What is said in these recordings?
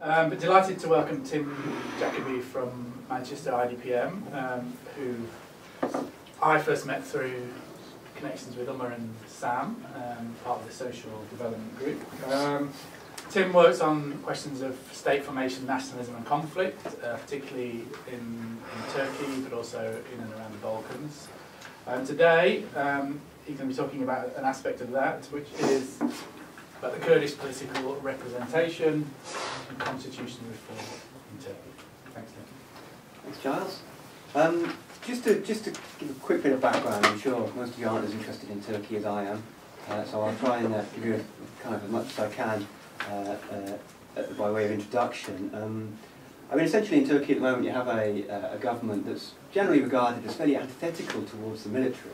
But delighted to welcome Tim Jacoby from Manchester IDPM, who I first met through connections with Umar and Sam, part of the social development group. Tim works on questions of state formation, nationalism and conflict, particularly in Turkey, but also in and around the Balkans. Today, he's going to be talking about an aspect of that, which is about the Kurdish political representation and constitutional reform in Turkey. Thanks, Tim. Thanks, Giles. Just to give a quick bit of background, I'm sure most of you aren't as interested in Turkey as I am, so I'll try and give you kind of as much as I can by way of introduction. I mean, essentially in Turkey at the moment you have a government that's generally regarded as fairly antithetical towards the military,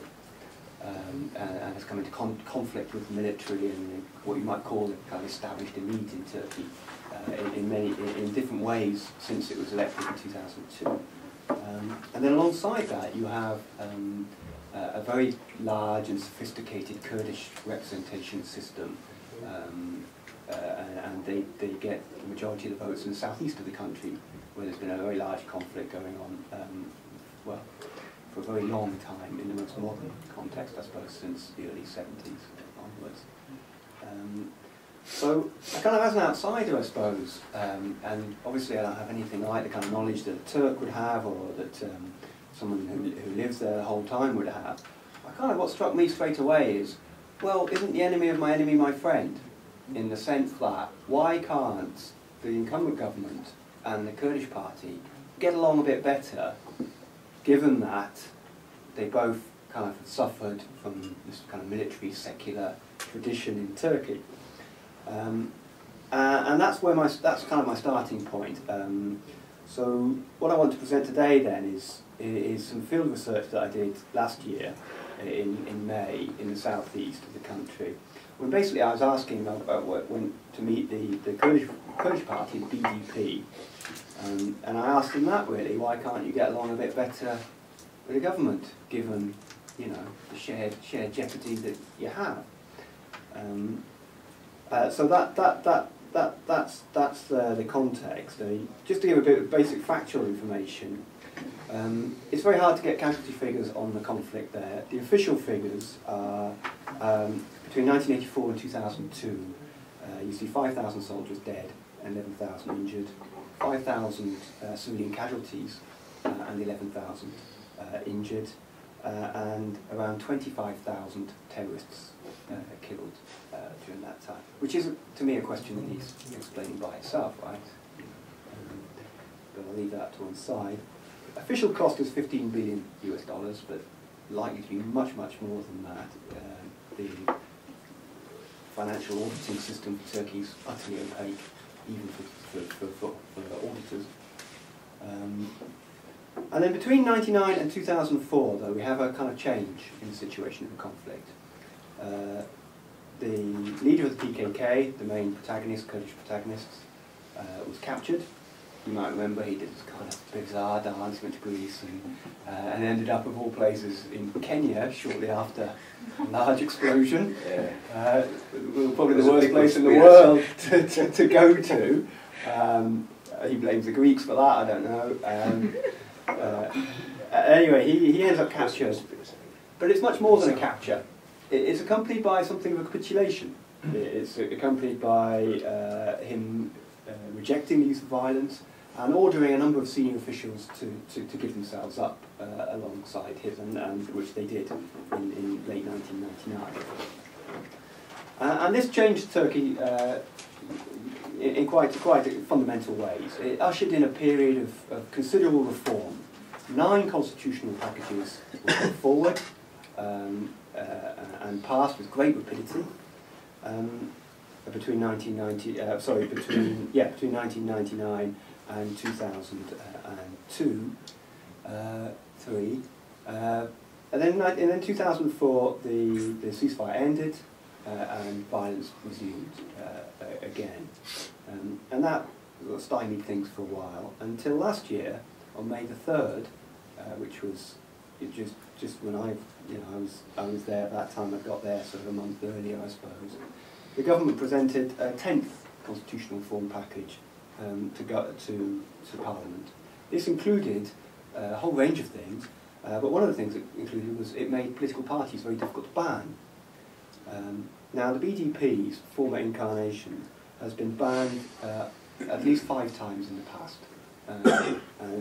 and has come into conflict with the military and what you might call the kind of established elite in Turkey in different ways since it was elected in 2002. And then alongside that you have a very large and sophisticated Kurdish representation system, and they get the majority of the votes in the southeast of the country, where there's been a very large conflict going on, well, for a very long time in the most modern context, I suppose, since the early 70s onwards. So, kind of as an outsider, I suppose, and obviously I don't have anything like the kind of knowledge that a Turk would have, or that someone who lives there the whole time would have. What struck me straight away is, well, isn't the enemy of my enemy my friend? In the sense that, why can't the incumbent government and the Kurdish party get along a bit better, given that they both kind of suffered from this kind of military secular tradition in Turkey? And that's kind of my starting point. So what I want to present today then is some field research that I did last year in May in the southeast of the country. When basically I was asking about when to meet the Kurdish party, the BDP, and I asked them that really, why can't you get along a bit better with the government, given the shared jeopardy that you have? So that's the context. Just to give a bit of basic factual information, it's very hard to get casualty figures on the conflict there. The official figures are between 1984 and 2002. You see 5,000 soldiers dead, 11,000 injured, 5,000 civilian casualties, and 11,000 injured, and around 25,000 terrorists killed during that time, which is, to me, a question that needs explaining by itself, right? But I'll leave that to one side. Official cost is $15 billion US, but likely to be much, much more than that. The financial auditing system for Turkey is utterly opaque, even for auditors. And then between 1999 and 2004, though, we have a kind of change in the situation of the conflict. The leader of the PKK, the main protagonist, Kurdish protagonist, was captured. You might remember he did this kind of bizarre dance, went to Greece, and ended up, of all places, in Kenya shortly after a large explosion. Yeah. Probably the worst place in the world to go to. He blames the Greeks for that, I don't know. Anyway, he ends up captured. But it's much more than a capture. It's accompanied by something of a capitulation. It's accompanied by him rejecting the use of violence and ordering a number of senior officials to give themselves up alongside his, and which they did in late 1999. And this changed Turkey in quite fundamental ways. It ushered in a period of considerable reform. 9 constitutional packages were put forward and passed with great rapidity between 1999 and 2002, 3, and then 2004 the ceasefire ended and violence resumed again, and that stymied things for a while until last year on May the 3rd, which was just when I was there at that time. I got there sort of a month earlier, I suppose. The government presented a 10th constitutional reform package to go to Parliament. This included a whole range of things, but one of the things it included was it made political parties very difficult to ban. Now, the BDP's former incarnation has been banned at least 5 times in the past.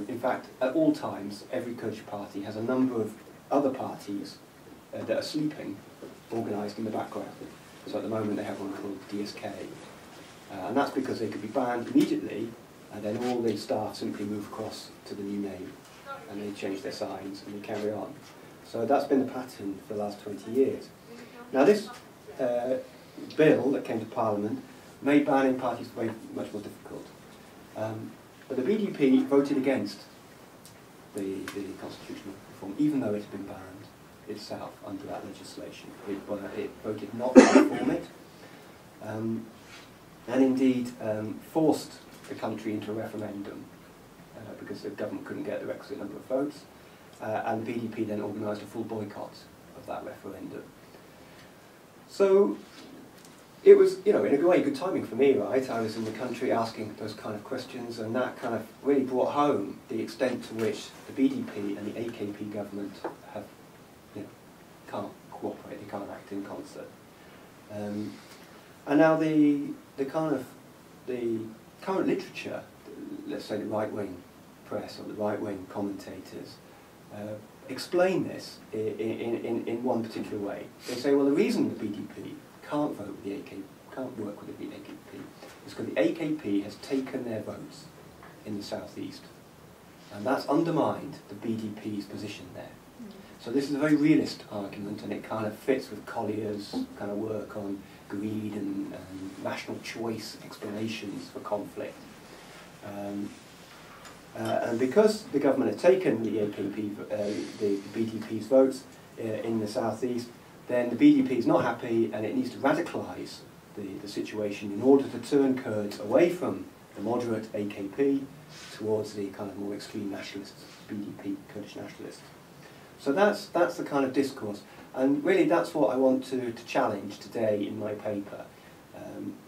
In fact, at all times, every Kurdish party has a number of other parties that are sleeping, organised in the background. So at the moment they have one called DSK. And that's because they could be banned immediately, and then all the staff simply move across to the new name, and they change their signs, and they carry on. So that's been the pattern for the last 20 years. Now this bill that came to Parliament made banning parties very much more difficult. But the BDP voted against the constitutional reform, even though it had been banned itself under that legislation. It voted not to reform it, and indeed forced the country into a referendum because the government couldn't get the requisite number of votes, and the BDP then organised a full boycott of that referendum. So it was, you know, in a way, good timing for me, right? I was in the country asking those kind of questions, and that kind of really brought home the extent to which the BDP and the AKP government have, you know, can't cooperate, they can't act in concert. And now the current literature, let's say the right-wing press or the right-wing commentators, explain this in one particular way. They say, well, the reason the BDP can't vote with the AKP, can't work with the AKP, is because the AKP has taken their votes in the southeast, and that's undermined the BDP's position there. So this is a very realist argument, and it kind of fits with Collier's kind of work on greed and national choice explanations for conflict. And because the government had taken the AKP, the BDP's votes in the southeast, then the BDP is not happy, and it needs to radicalise the situation in order to turn Kurds away from the moderate AKP towards the kind of more extreme nationalists, BDP, Kurdish nationalists. So that's the kind of discourse, and really that's what I want to challenge today in my paper.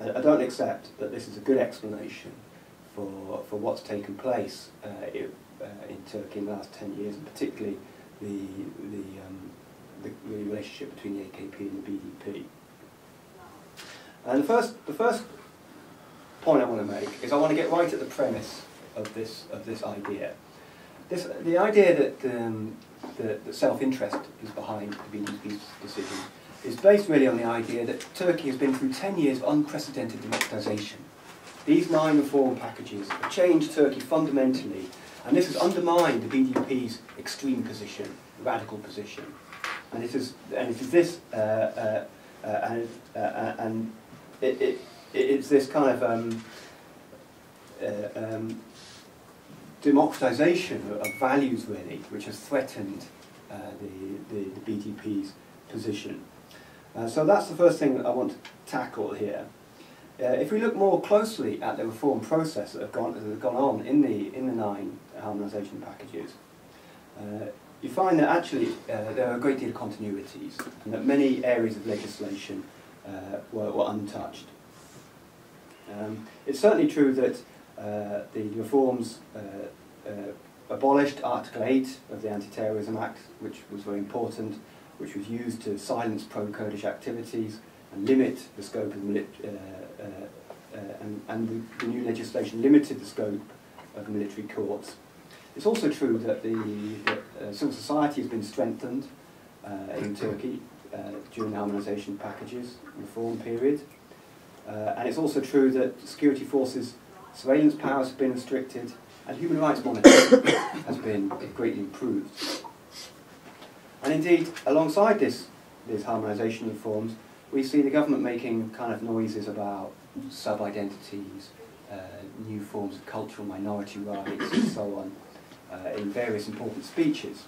I don't accept that this is a good explanation for what's taken place in Turkey in the last 10 years, and particularly the relationship between the AKP and the BDP. And the first point I want to make is I want to get right at the premise of this idea. The idea that self-interest is behind the BDP's decision is based really on the idea that Turkey has been through 10 years of unprecedented democratisation. These 9 reform packages have changed Turkey fundamentally, and this has undermined the BDP's extreme position, radical position. And it's this kind of democratisation of values, really, which has threatened the BDP's position. So that's the first thing that I want to tackle here. If we look more closely at the reform process that have gone on in the 9 harmonisation packages, you find that actually there are a great deal of continuities, and that many areas of legislation were untouched. It's certainly true that the reforms abolished Article 8 of the Anti-Terrorism Act, which was very important, which was used to silence pro-Kurdish activities and limit the scope of and the new legislation limited the scope of military courts. It's also true that civil society has been strengthened in Turkey during the harmonisation packages reform period. And it's also true that security forces' surveillance powers have been restricted, and human rights monitoring has been greatly improved. And indeed, alongside these harmonisation reforms, we see the government making kind of noises about sub-identities, new forms of cultural minority rights, and so on, in various important speeches.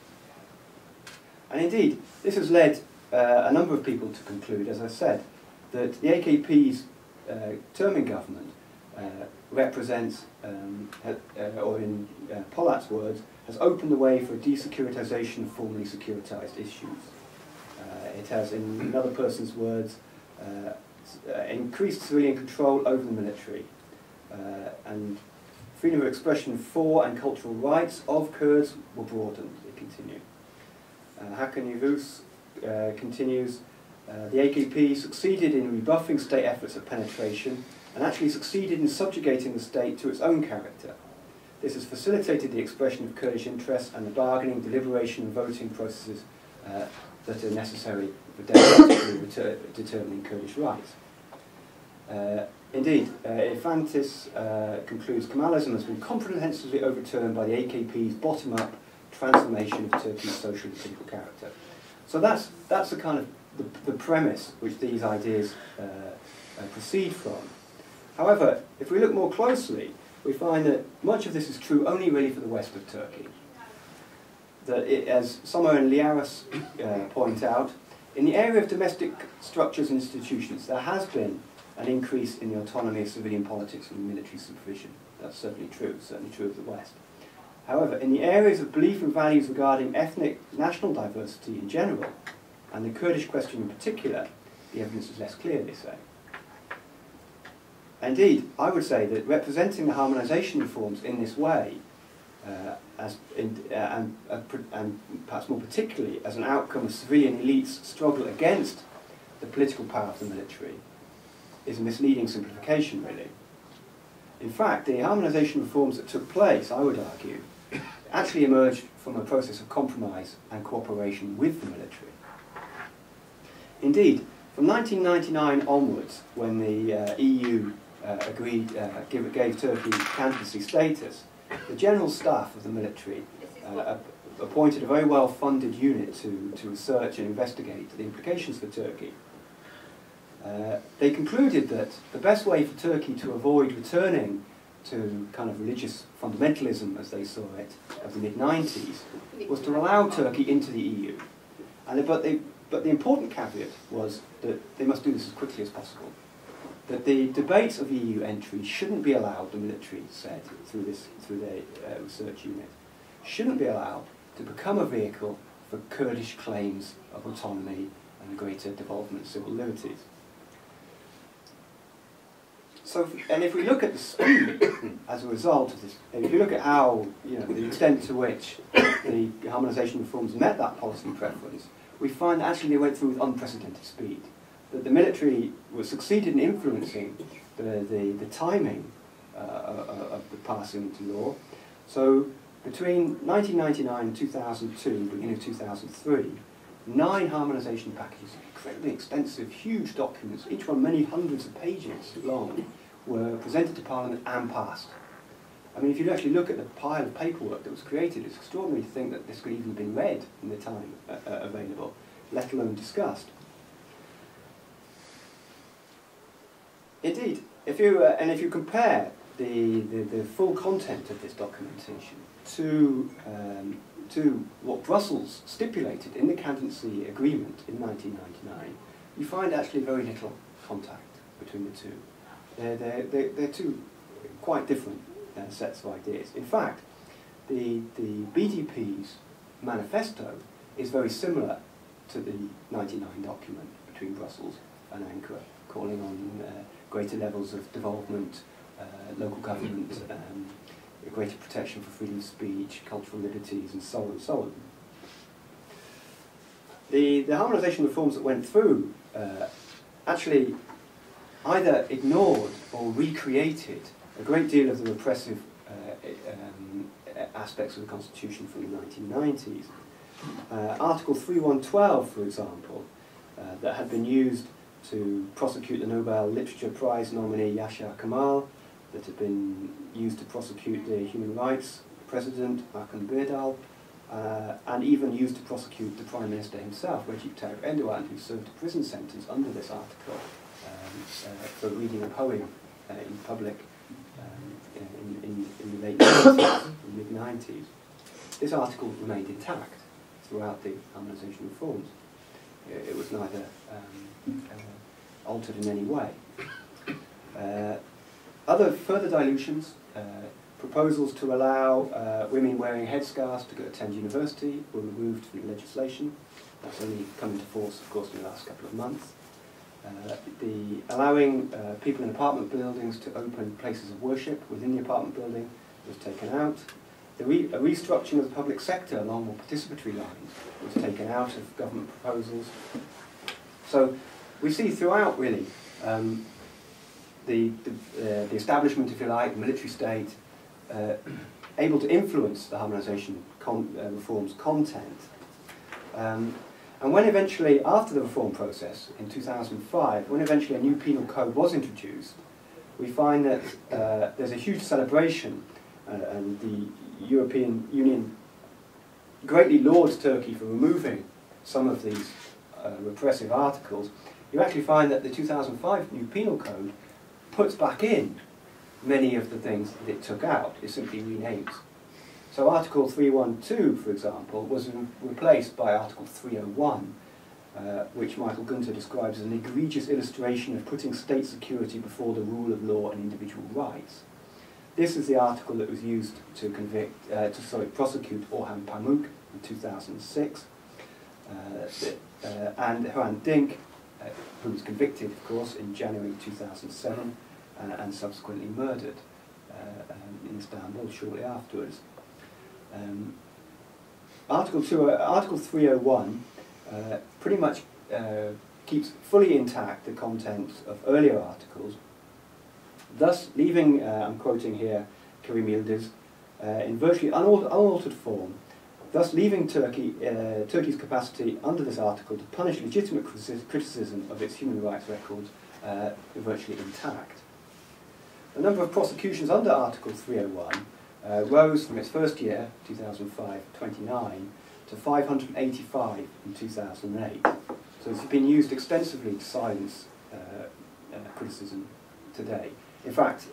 And indeed, this has led a number of people to conclude, as I said, that the AKP's terming government represents, or in Polat's words, has opened the way for desecuritization of formerly securitized issues. It has, in another person's words, increased civilian control over the military, and freedom of expression for and cultural rights of Kurds were broadened, they continue. Hakan Yavuz continues, the AKP succeeded in rebuffing state efforts at penetration and actually succeeded in subjugating the state to its own character. This has facilitated the expression of Kurdish interests and the bargaining, deliberation and voting processes that are necessary for democratically determining Kurdish rights. Indeed, Ifantis concludes Kemalism has been comprehensively overturned by the AKP's bottom-up transformation of Turkey's social and political character. So that's the kind of the premise which these ideas proceed from. However, if we look more closely, we find that much of this is true only really for the west of Turkey. That it, as Sommer and Liaris point out, in the area of domestic structures and institutions, there has been an increase in the autonomy of civilian politics and military supervision. That's certainly true of the West. However, in the areas of belief and values regarding ethnic national diversity in general, and the Kurdish question in particular, the evidence is less clear, they say. Indeed, I would say that representing the harmonisation reforms in this way, and perhaps more particularly as an outcome of civilian elites' struggle against the political power of the military, is a misleading simplification, really. In fact, the harmonisation reforms that took place, I would argue, actually emerged from a process of compromise and cooperation with the military. Indeed, from 1999 onwards, when the EU gave Turkey candidacy status, the General Staff of the military appointed a very well-funded unit to research and investigate the implications for Turkey. They concluded that the best way for Turkey to avoid returning to kind of religious fundamentalism, as they saw it, of the mid-90s, was to allow Turkey into the EU. But the important caveat was that they must do this as quickly as possible. That the debates of EU entry shouldn't be allowed, the military said, through their research unit, shouldn't be allowed to become a vehicle for Kurdish claims of autonomy and greater development of civil liberties. So, and if we look at the speed as a result of this, if you look at how, the extent to which the harmonisation reforms met that policy preference, we find that actually they went through with unprecedented speed. That the military was succeeded in influencing the timing of the passing into law. So between 1999 and 2002, beginning of 2003, 9 harmonisation packages, incredibly extensive, huge documents, each one many hundreds of pages long, were presented to Parliament and passed. I mean, if you actually look at the pile of paperwork that was created, it's extraordinary to think that this could even have been read in the time available, let alone discussed. Indeed, if you compare the full content of this documentation to what Brussels stipulated in the candidacy agreement in 1999, you find actually very little contact between the two. They're two quite different sets of ideas. In fact, the BDP's manifesto is very similar to the 1999 document between Brussels and Ankara, calling on greater levels of development, local government, greater protection for freedom of speech, cultural liberties, and so on and so on. The harmonisation reforms that went through actually either ignored or recreated a great deal of the repressive aspects of the Constitution from the 1990s. Article 3112, for example, that had been used to prosecute the Nobel Literature Prize nominee Yahya Kemal, that had been used to prosecute the human rights president, Hakan Birdal, and even used to prosecute the Prime Minister himself, Recep Tayyip Erdogan, who served a prison sentence under this article for reading a poem in public in the late 90s, mid-90s. This article remained intact throughout the harmonisation reforms. It was neither altered in any way. Other further dilutions, proposals to allow women wearing headscarves to attend university were removed from the legislation. That's only come into force, of course, in the last couple of months. Allowing people in apartment buildings to open places of worship within the apartment building was taken out. A restructuring of the public sector along more participatory lines was taken out of government proposals. So we see throughout, really, the establishment, if you like, the military state, able to influence the harmonisation reform's content. And when eventually, after the reform process in 2005, when eventually a new penal code was introduced, we find that there's a huge celebration, and the European Union greatly lauds Turkey for removing some of these repressive articles. You actually find that the 2005 new penal code puts back in many of the things that it took out. It simply renames. So Article 312, for example, was replaced by Article 301, which Michael Gunter describes as an egregious illustration of putting state security before the rule of law and individual rights. This is the article that was used to prosecute Orhan Pamuk in 2006, and Hrant Dink, who was convicted, of course, in January 2007, and subsequently murdered in Istanbul shortly afterwards. Article 301 pretty much keeps fully intact the content of earlier articles, thus leaving, I'm quoting here Karim Yildiz, in virtually unaltered form, thus leaving Turkey's capacity under this article to punish legitimate criticism of its human rights records virtually intact. The number of prosecutions under Article 301 rose from its first year, 2005, 29, to 585 in 2008. So it's been used extensively to silence criticism today. In fact,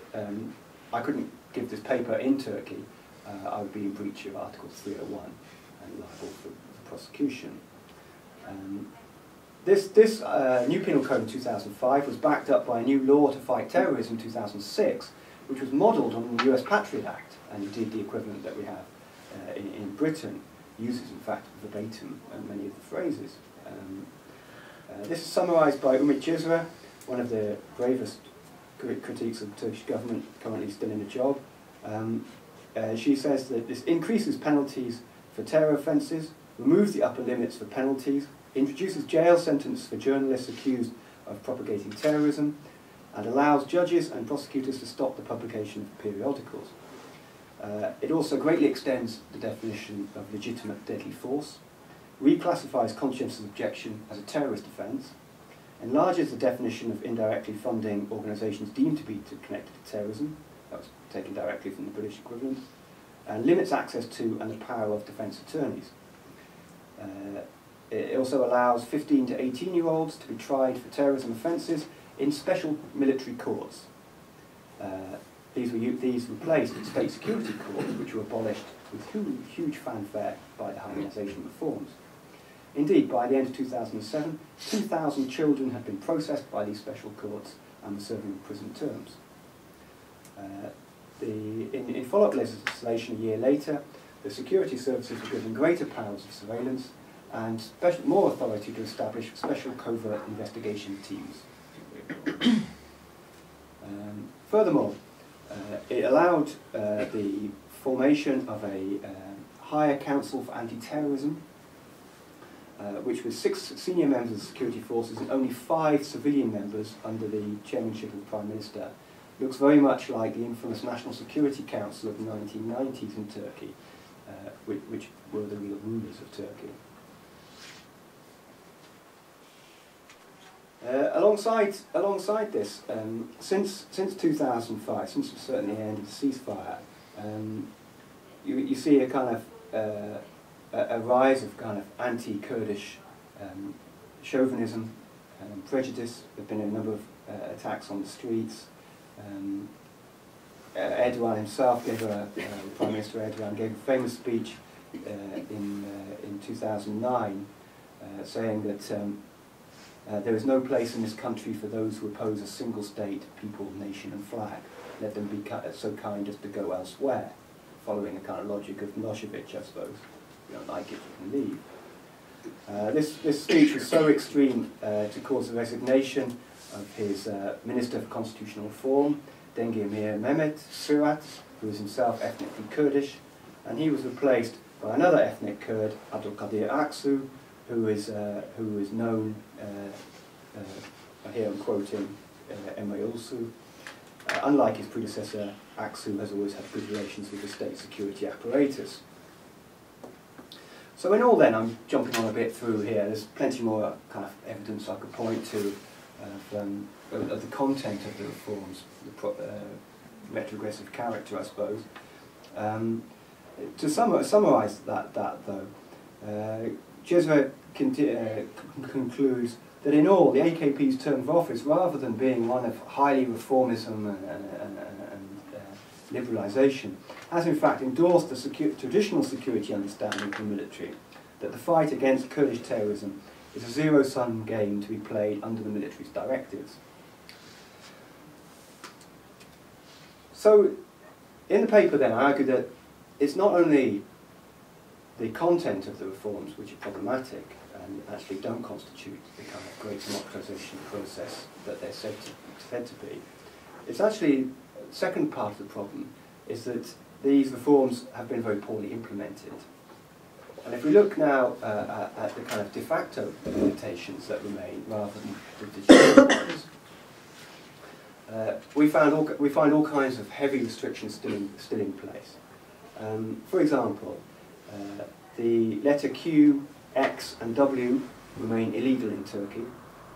I couldn't give this paper in Turkey. I would be in breach of Article 301 and liable for prosecution. This new penal code in 2005 was backed up by a new law to fight terrorism in 2006, which was modelled on the US Patriot Act, and indeed the equivalent that we have in Britain, uses in fact verbatim many of the phrases. This is summarised by Umit Cizre, one of the bravest critiques of the Turkish government currently still in a job. She says that this increases penalties for terror offences, removes the upper limits for penalties, introduces jail sentence for journalists accused of propagating terrorism, and allows judges and prosecutors to stop the publication of periodicals. It also greatly extends the definition of legitimate deadly force, reclassifies conscientious objection as a terrorist offence, enlarges the definition of indirectly funding organisations deemed to be connected to terrorism, that was taken directly from the British equivalent, and limits access to and the power of defence attorneys. It also allows 15 to 18-year-olds to be tried for terrorism offences in special military courts. These replaced state security courts, which were abolished with huge fanfare by the harmonisation reforms. Indeed, by the end of 2007, 2,000 children had been processed by these special courts and were serving prison terms. In follow-up legislation a year later, the security services were given greater powers of surveillance and more authority to establish special covert investigation teams. Furthermore, it allowed the formation of a higher council for anti-terrorism, which was 6 senior members of the security forces and only 5 civilian members under the chairmanship of the Prime Minister. Looks very much like the infamous National Security Council of the 1990s in Turkey, which were the real rulers of Turkey. Alongside this, since 2005, since certainly the end of the ceasefire, you see a kind of a rise of kind of anti-Kurdish chauvinism and prejudice. There have been a number of attacks on the streets. Erdogan himself gave Prime Minister Erdogan gave a famous speech in 2009, saying that there is no place in this country for those who oppose a single state, people, nation and flag. Let them be so kind as to go elsewhere, following a kind of logic of Milosevic, I suppose. If you don't like it, you can leave. This speech was so extreme to cause the resignation of his Minister for Constitutional Reform, Dengir Mehmet Firat, who was himself ethnically Kurdish, and he was replaced by another ethnic Kurd, Abdulkadir Aksu, who is known, here I'm quoting Emre Ulsu. Unlike his predecessor, Aksu has always had good relations with the state security apparatus. So in all then, I'm jumping on a bit through here, there's plenty more kind of evidence I could point to of the content of the reforms, the retrogressive character, I suppose. To summarise that though, Jezre concludes that in all, the AKP's term of office, rather than being one of highly reformism and liberalisation, has in fact endorsed the traditional security understanding of the military, that the fight against Kurdish terrorism is a zero-sum game to be played under the military's directives. So, in the paper then, I argue that it's not only the content of the reforms which are problematic and actually don't constitute the kind of great democratisation process that they're said to be. It's actually, the second part of the problem is that these reforms have been very poorly implemented. And if we look now at the kind of de facto limitations that remain rather than the de jure ones, we find all kinds of heavy restrictions still in place. For example, the letter Q, X and W remain illegal in Turkey,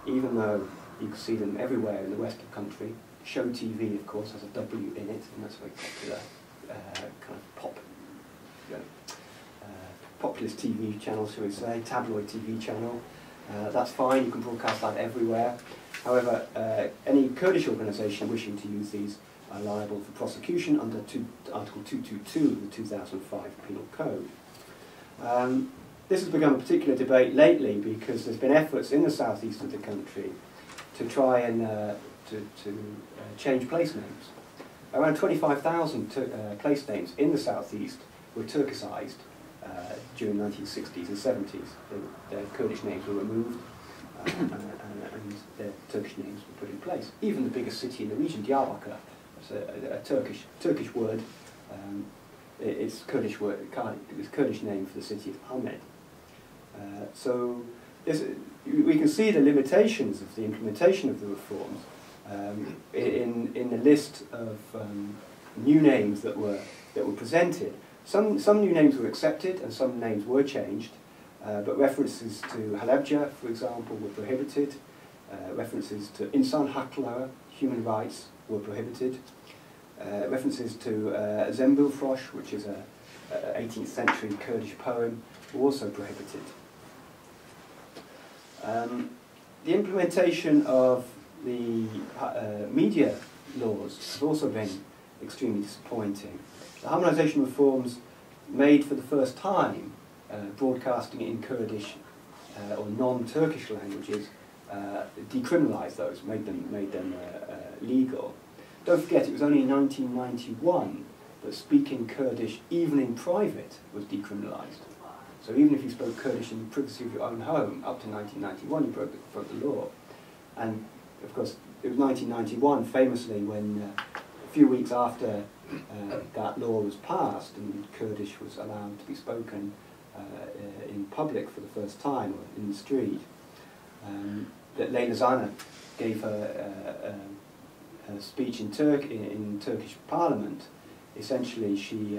even though you can see them everywhere in the Western country. Show TV, of course, has a W in it, and that's a very popular kind of populist TV channel, shall we say, tabloid TV channel. That's fine, you can broadcast that everywhere. However, any Kurdish organisation wishing to use these are liable for prosecution under Article 222 of the 2005 Penal Code. This has become a particular debate lately because there's been efforts in the southeast of the country to try and change place names. Around 25,000 place names in the southeast were Turkicised during the 1960s and 70s. Their Kurdish names were removed and their Turkish names were put in place. Even the biggest city in the region, Diyarbakir, it's a Turkish word. It's Kurdish word. It's Kurdish name for the city of Ahmed. So we can see the limitations of the implementation of the reforms in the list of new names that were presented. Some new names were accepted and some names were changed, but references to Halabja, for example, were prohibited. References to insan hakları, human rights, were prohibited. References to Zembilfrosh, which is an 18th century Kurdish poem, were also prohibited. The implementation of the media laws has also been extremely disappointing. The harmonisation reforms made for the first time broadcasting in Kurdish or non-Turkish languages, decriminalised those, made them legal. Don't forget, it was only in 1991 that speaking Kurdish, even in private, was decriminalised. So even if you spoke Kurdish in the privacy of your own home, up to 1991 you broke the law. And of course, it was 1991, famously, when a few weeks after that law was passed and Kurdish was allowed to be spoken in public for the first time, or in the street, that Leyla Zana gave her speech in Turkish Parliament. Essentially, she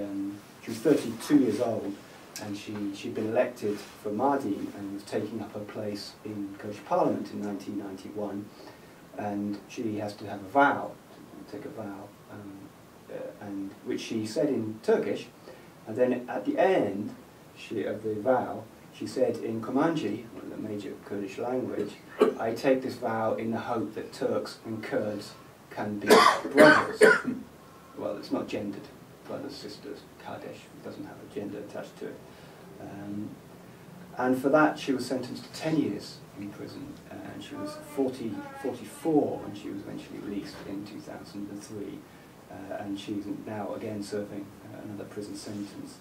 was 32 years old, and she'd been elected for Mardin and was taking up her place in Kurdish Parliament in 1991, and she has to have a vow, take a vow, and which she said in Turkish, and then at the end of the vow, she said in Kurmanji, the major Kurdish language, "I take this vow in the hope that Turks and Kurds can be brothers." Well, it's not gendered, brothers, sisters, Kardesh, it doesn't have a gender attached to it. And for that she was sentenced to 10 years in prison, and she was 44 when she was eventually released in 2003, and she's now again serving another prison sentence.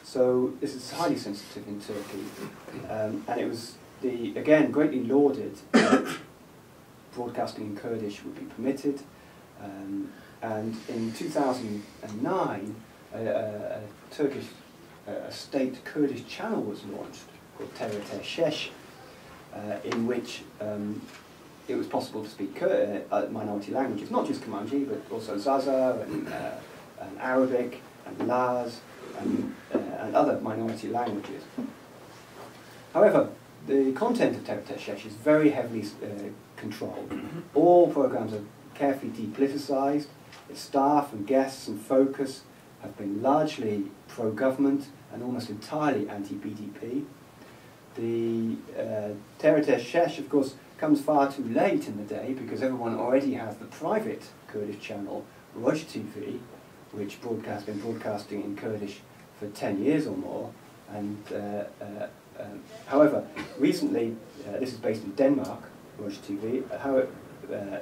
So this is highly sensitive in Turkey, and it was again greatly lauded that broadcasting in Kurdish would be permitted, And in 2009, a Turkish state Kurdish channel was launched called TRT Shesh, in which it was possible to speak minority languages, not just Kurmanji, but also Zaza and Arabic and Laz and other minority languages. However, the content of TRT Shesh is very heavily controlled. All programs are carefully depoliticized. Its staff and guests and focus have been largely pro-government and almost entirely anti-BDP. The TRT Shesh, of course, comes far too late in the day because everyone already has the private Kurdish channel, Roj TV, which has been broadcasting in Kurdish for 10 years or more. And however, recently, this is based in Denmark, Roj TV,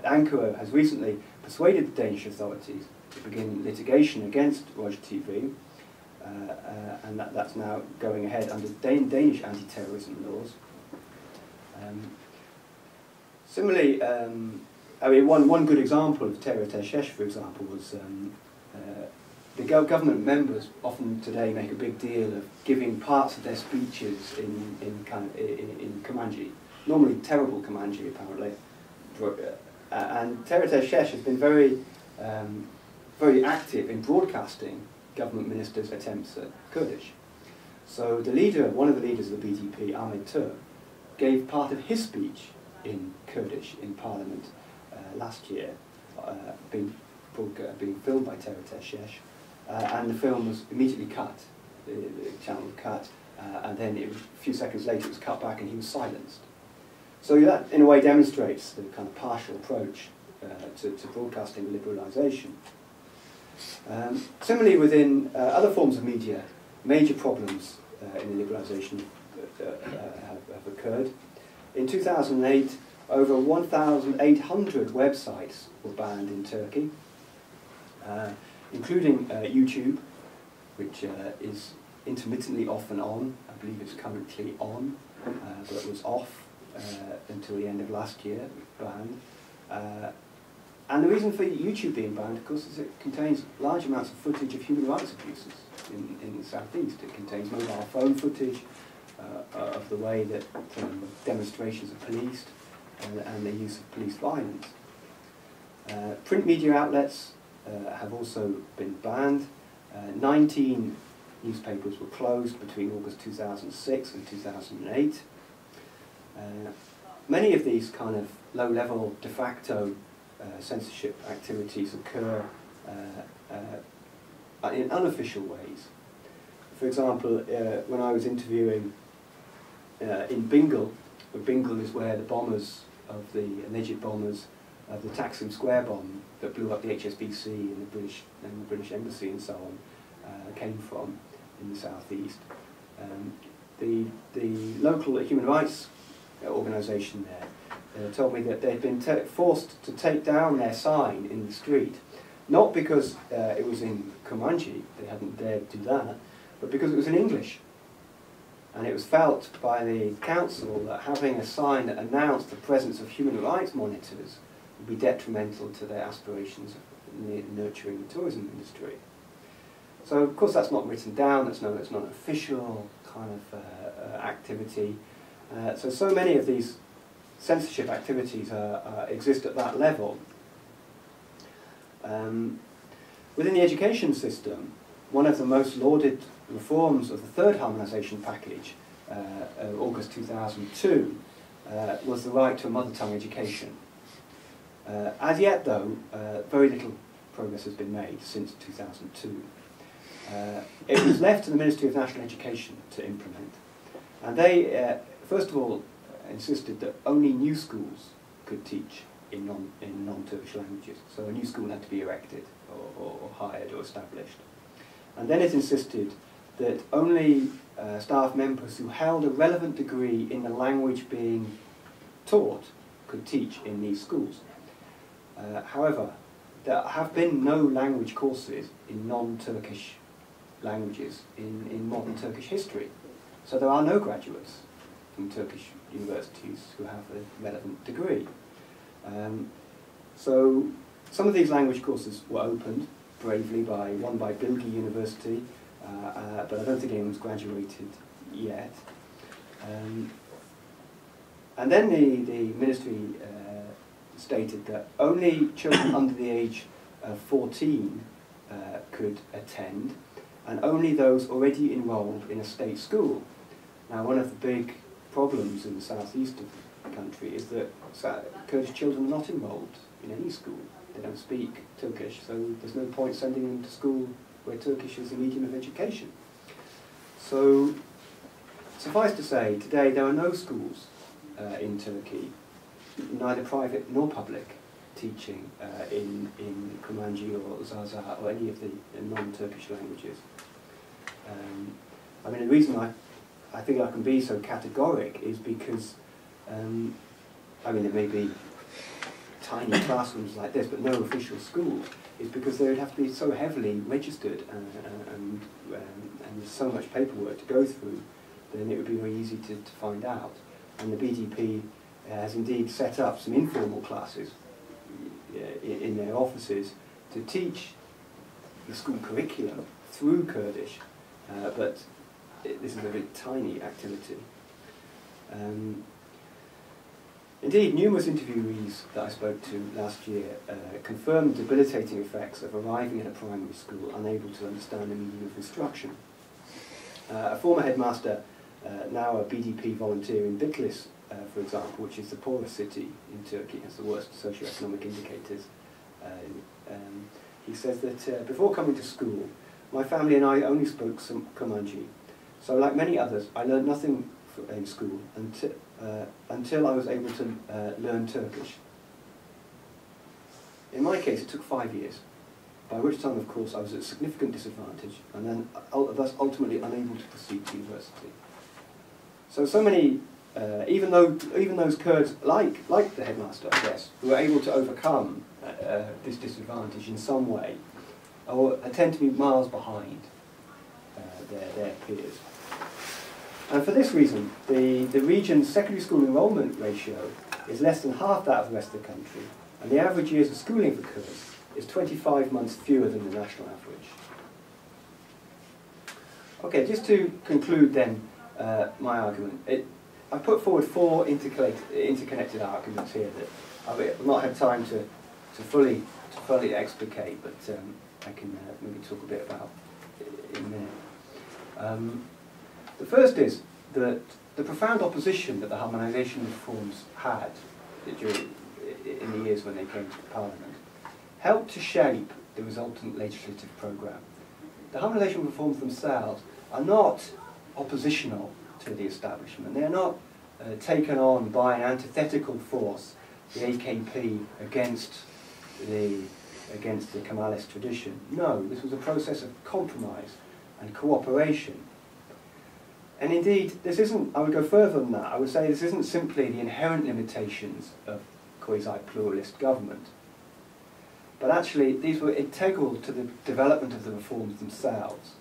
Ankara has recently persuaded the Danish authorities to begin litigation against Roj TV, and that's now going ahead under Danish anti-terrorism laws. Similarly, I mean, one good example of TRT Shesh, for example, was the government members often today make a big deal of giving parts of their speeches in Kurmanji, normally terrible Kurmanji apparently, and TRT Shesh has been very active in broadcasting government ministers' attempts at Kurdish. So the leader, one of the leaders of the BDP, Ahmet Turk, gave part of his speech in Kurdish in Parliament last year, being filmed by TRT Shesh, and the film was immediately cut. The channel was cut, and then a few seconds later it was cut back and he was silenced. So that, in a way, demonstrates the kind of partial approach to broadcasting liberalisation. Similarly, within other forms of media, major problems in the liberalisation have occurred. In 2008, over 1,800 websites were banned in Turkey, including YouTube, which is intermittently off and on. I believe it's currently on, but it was off until the end of last year, banned. And the reason for YouTube being banned, of course, is it contains large amounts of footage of human rights abuses in the southeast. It contains mobile phone footage of the way that demonstrations are policed and the use of police violence. Print media outlets have also been banned. 19 newspapers were closed between August 2006 and 2008. Many of these kind of low-level de facto censorship activities occur in unofficial ways. For example, when I was interviewing in Bengal, Bengal is where the bombers of the alleged bombers of the Taksim Square bomb that blew up the HSBC and the British Embassy and so on came from in the southeast. The local human rights organisation there told me that they'd been forced to take down their sign in the street, not because it was in Kurmanji, they hadn't dared do that, but because it was in English. And it was felt by the council that having a sign that announced the presence of human rights monitors would be detrimental to their aspirations of nurturing the tourism industry. So of course that's not written down, it's not an official kind of activity. So many of these censorship activities exist at that level. Within the education system, one of the most lauded reforms of the third harmonisation package, August 2002, was the right to a mother tongue education. As yet, though, very little progress has been made since 2002. It was left to the Ministry of National Education to implement. And they, first of all, insisted that only new schools could teach in non-Turkish languages. So a new school had to be erected or hired or established. And then it insisted that only staff members who held a relevant degree in the language being taught could teach in these schools. However, there have been no language courses in non-Turkish languages in modern Turkish history. So there are no graduates from Turkish universities who have a relevant degree. So some of these language courses were opened bravely one by Bilgi University, but I don't think anyone's graduated yet. And then the ministry stated that only children under the age of 14 could attend, and only those already enrolled in a state school. Now, one of the big problems in the southeast of the country is that Kurdish children are not enrolled in any school. They don't speak Turkish, so there's no point sending them to school where Turkish is the medium of education. So, suffice to say, today there are no schools in Turkey, neither private nor public, teaching in Kurmanji or Zaza or any of the non-Turkish languages. I mean, the reason I think I can be so categoric is because, I mean, there may be tiny classrooms like this, but no official school, is because they would have to be so heavily registered and there's so much paperwork to go through, then it would be very easy to find out. And the BDP has indeed set up some informal classes in their offices to teach the school curriculum through Kurdish, but this is a very tiny activity. Indeed, numerous interviewees that I spoke to last year confirmed debilitating effects of arriving at a primary school unable to understand the medium of instruction. A former headmaster, now a BDP volunteer in Bitlis, for example, which is the poorest city in Turkey, has the worst socioeconomic indicators, he says that before coming to school, my family and I only spoke some Kurmanji. So like many others, I learned nothing in school until I was able to learn Turkish. In my case, it took 5 years, by which time, of course, I was at a significant disadvantage, and then thus ultimately unable to proceed to university. So many, even those Kurds, like the headmaster, I guess, who are able to overcome this disadvantage in some way, tend to be miles behind their peers. And for this reason, the region's secondary school enrolment ratio is less than half that of the rest of the country, and the average years of schooling for Kurds is 25 months fewer than the national average. Okay, just to conclude then my argument, I put forward 4 interconnected arguments here that I've not had time to fully explicate, but I can maybe talk a bit about in a minute. The first is that the profound opposition that the harmonisation reforms had in the years when they came to Parliament helped to shape the resultant legislative programme. The harmonisation reforms themselves are not oppositional to the establishment. They are not taken on by an antithetical force, the AKP against the Kemalist tradition. No, this was a process of compromise and cooperation. And indeed, this isn't, I would go further than that, I would say this isn't simply the inherent limitations of quasi-pluralist government, but actually these were integral to the development of the reforms themselves.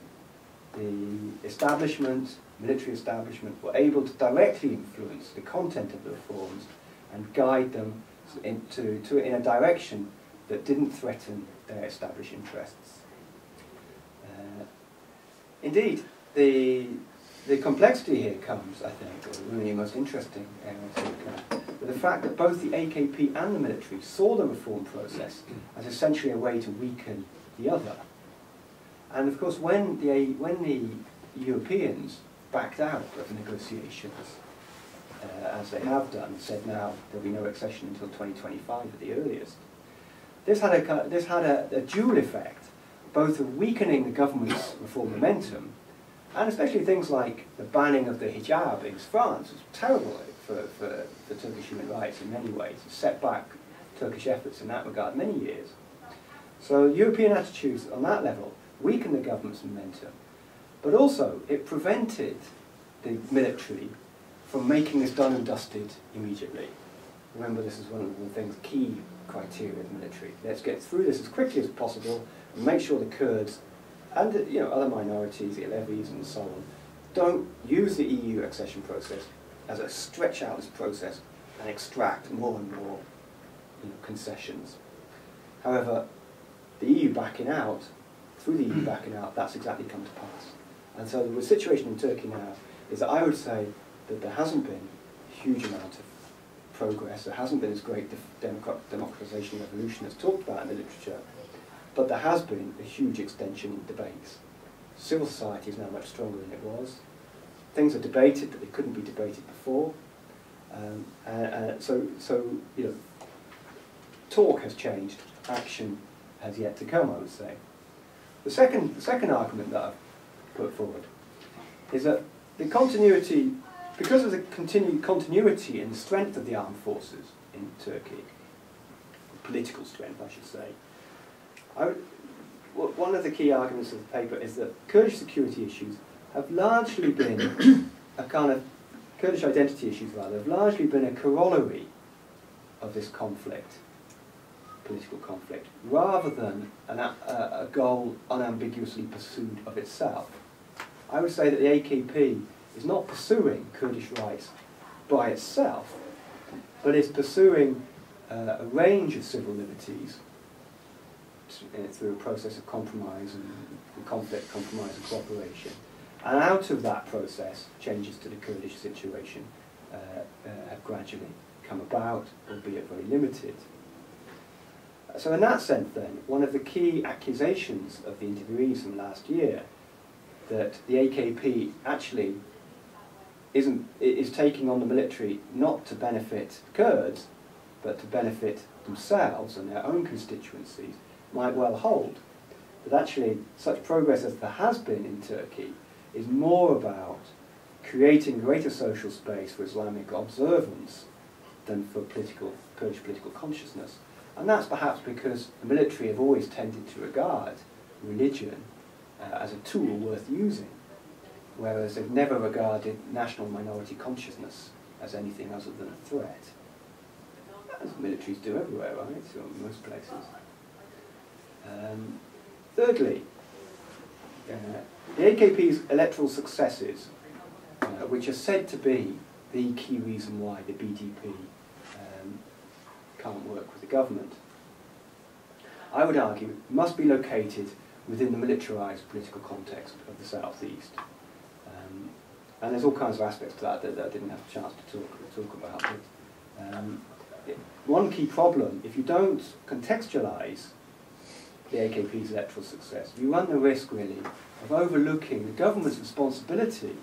The establishment, military establishment, were able to directly influence the content of the reforms and guide them in a direction that didn't threaten their established interests. Indeed, the complexity here comes, I think, or really most interesting with the fact that both the AKP and the military saw the reform process as essentially a way to weaken the other. And of course, when the Europeans backed out of negotiations, as they have done, said now there'll be no accession until 2025 at the earliest, this had a dual effect, both of weakening the government's reform momentum, and especially things like the banning of the hijab in France was terrible for Turkish human rights in many ways. It set back Turkish efforts in that regard many years. So European attitudes on that level weakened the government's momentum, but also it prevented the military from making this done and dusted immediately. Remember, this is one of the things, key criteria of the military. Let's get through this as quickly as possible and make sure the Kurds and other minorities, the Alevis and so on, don't use the EU accession process as a stretch out this process and extract more and more concessions. However, the EU backing out, through the EU backing out, that's exactly come to pass. And so the situation in Turkey now is that I would say that there hasn't been a huge amount of progress, there hasn't been this great democratization revolution that's talked about in the literature, but there has been a huge extension in debates. Civil society is now much stronger than it was. Things are debated that they couldn't be debated before. So you know, talk has changed, action has yet to come, I would say. The second argument that I've put forward is that the continuity, because of the continued continuity in the strength of the armed forces in Turkey, political strength, I should say, one of the key arguments of the paper is that Kurdish security issues have largely been a kind of, Kurdish identity issues rather, have largely been a corollary of this conflict, political conflict, rather than a goal unambiguously pursued of itself. I would say that the AKP is not pursuing Kurdish rights by itself, but is pursuing a range of civil liberties through a process of compromise and conflict, compromise and cooperation. And out of that process, changes to the Kurdish situation have gradually come about, albeit very limited. So in that sense then, one of the key accusations of the interviewees from last year, that the AKP actually is taking on the military not to benefit Kurds, but to benefit themselves and their own constituencies, might well hold. But actually, such progress as there has been in Turkey is more about creating greater social space for Islamic observance than for Kurdish political consciousness. And that's perhaps because the military have always tended to regard religion as a tool worth using, whereas they've never regarded national minority consciousness as anything other than a threat. As militaries do everywhere, right? So in most places. Thirdly, the AKP's electoral successes, which are said to be the key reason why the BDP can't work with the government, I would argue must be located within the militarised political context of the southeast. And there's all kinds of aspects to that that I didn't have a chance to talk about. But, one key problem, if you don't contextualise the AKP's electoral success, you run the risk, really, of overlooking the government's responsibility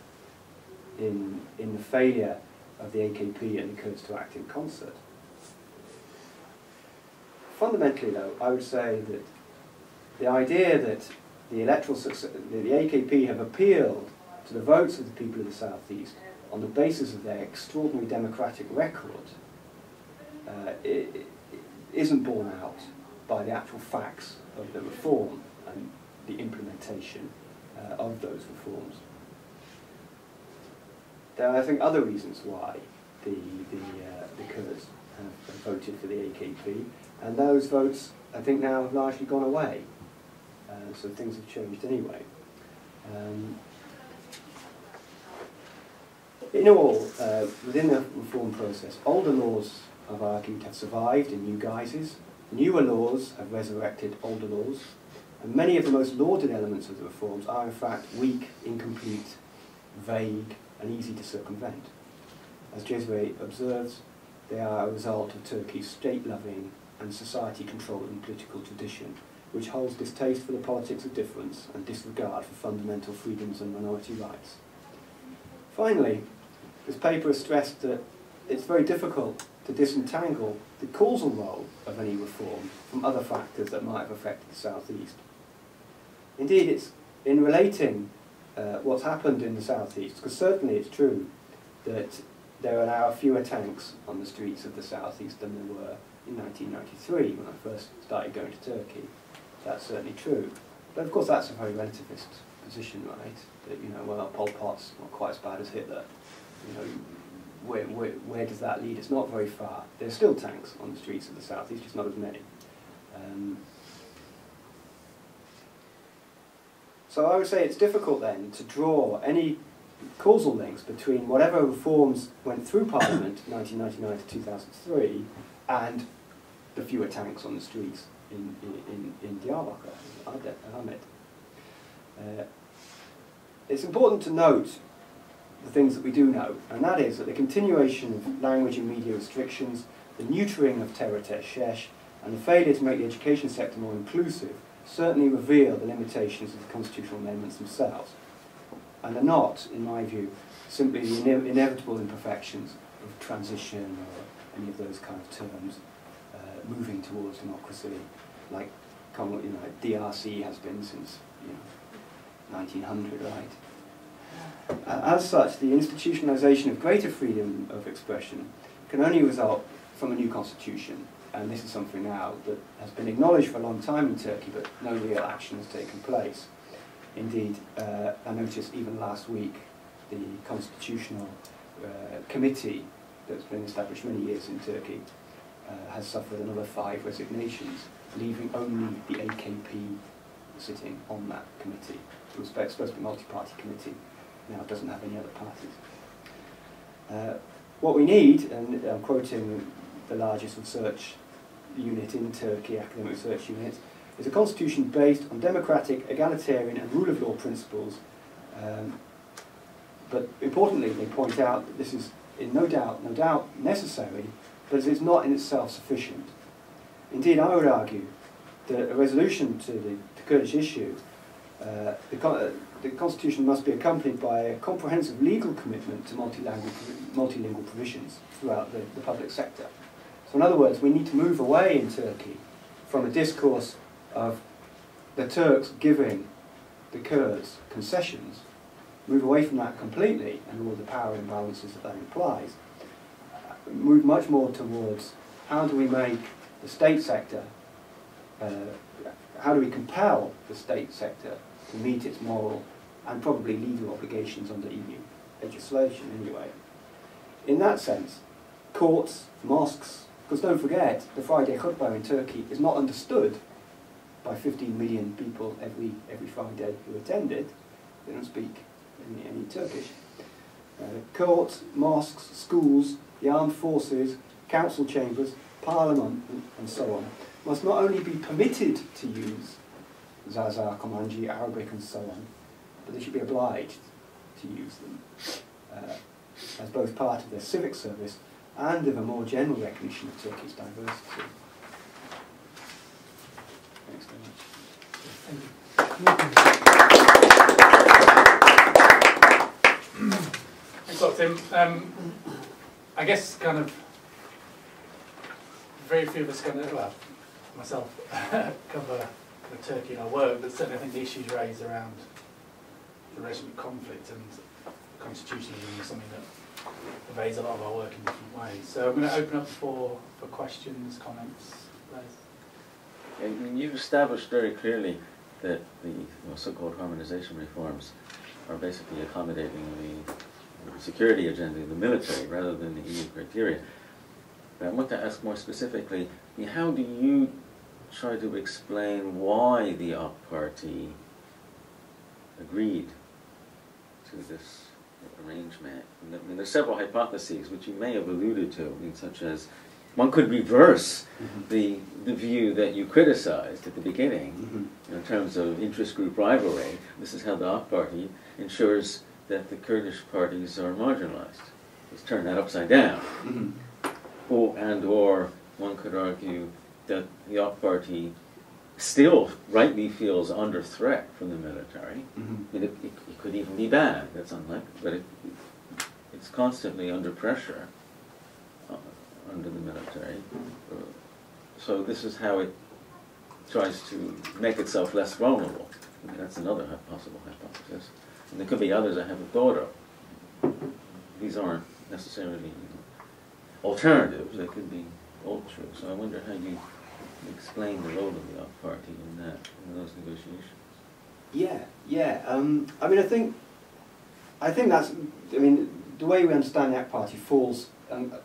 in the failure of the AKP and the Kurds to act in concert. Fundamentally, though, I would say that the idea that the electoral success, the AKP have appealed to the votes of the people of the southeast on the basis of their extraordinary democratic record isn't borne out by the actual facts of the reform and the implementation of those reforms. There are, I think, other reasons why the Kurds have voted for the AKP, and those votes, I think, now have largely gone away. So things have changed anyway. In all, within the reform process, older laws, I've argued, have survived in new guises. Newer laws have resurrected older laws, and many of the most lauded elements of the reforms are in fact weak, incomplete, vague, and easy to circumvent. As Jacoby observes, they are a result of Turkey's state-loving and society-controlled political tradition, which holds distaste for the politics of difference and disregard for fundamental freedoms and minority rights. Finally, this paper has stressed that it's very difficult to disentangle the causal role of any reform from other factors that might have affected the southeast. Indeed, it's in relating what's happened in the southeast, because certainly it's true that there are now fewer tanks on the streets of the southeast than there were in 1993 when I first started going to Turkey. That's certainly true. But of course that's a very relativist position, right? That, you know, well, Pol Pot's not quite as bad as Hitler. You know, where does that lead? It's not very far. There's still tanks on the streets of the southeast, just not as many. So I would say it's difficult then to draw any causal links between whatever reforms went through Parliament 1999 to 2003 and the fewer tanks on the streets in Diyarbakir, Ahmed. It's important to note the things that we do know, and that is that the continuation of language and media restrictions, the neutering of Terror Shesh, and the failure to make the education sector more inclusive certainly reveal the limitations of the constitutional amendments themselves, and are not, in my view, simply the inevitable imperfections of transition or any of those kind of terms moving towards democracy, like DRC has been since 1900, right? As such, the institutionalization of greater freedom of expression can only result from a new constitution, and this is something now that has been acknowledged for a long time in Turkey, but no real action has taken place. Indeed, I noticed even last week the constitutional committee that's been established many years in Turkey has suffered another 5 resignations, leaving only the AKP sitting on that committee. It was supposed to be a multi-party committee, now it doesn't have any other parties. What we need, and I'm quoting the largest research unit in Turkey, academic research unit, is a constitution based on democratic, egalitarian and rule of law principles. But importantly, they point out that this is no doubt necessary, but it is not in itself sufficient. Indeed, I would argue that a resolution to the Kurdish issue, the constitution must be accompanied by a comprehensive legal commitment to multilingual provisions throughout the public sector. So in other words, we need to move away in Turkey from a discourse of the Turks giving the Kurds concessions, move away from that completely and all the power imbalances that implies, move much more towards how do we make the state sector, how do we compel the state sector to meet its moral and probably legal obligations under EU legislation anyway. In that sense, courts, mosques, because don't forget, the Friday khutbah in Turkey is not understood by 15 million people every Friday who attended. They don't speak any Turkish. Courts, mosques, schools, the armed forces, council chambers, parliament, and so on, must not only be permitted to use Zaza, Komanji, Arabic, and so on, but they should be obliged to use them as both part of their civic service and of a more general recognition of Turkey's diversity. Thanks very much. Thanks a lot, Tim. I guess kind of very few of us well, myself, cover Turkey in our work, but certainly I think the issues raised around the relationship with conflict and constitutionalism is something that pervades a lot of our work in different ways. So I'm going to open up for questions, comments, please. And you've established very clearly that the so-called harmonization reforms are basically accommodating the security agenda of the military rather than the EU criteria. But I want to ask more specifically, how do you try to explain why the OP party agreed to this arrangement? I mean, there's several hypotheses which you may have alluded to, such as one could reverse the view that you criticized at the beginning in terms of interest group rivalry. This is how the OP party ensures that the Kurdish parties are marginalized. Let's turn that upside down. Or one could argue that the OP party still rightly feels under threat from the military. I mean, it could even be bad, that's unlikely, but it's constantly under pressure under the military. So this is how it tries to make itself less vulnerable. I mean, that's another possible hypothesis. And there could be others I haven't thought of. These aren't necessarily alternatives, they could be all true. So I wonder how you explain the role of the OP party in those negotiations. I mean, I think that's, I mean, the way we understand the OP party falls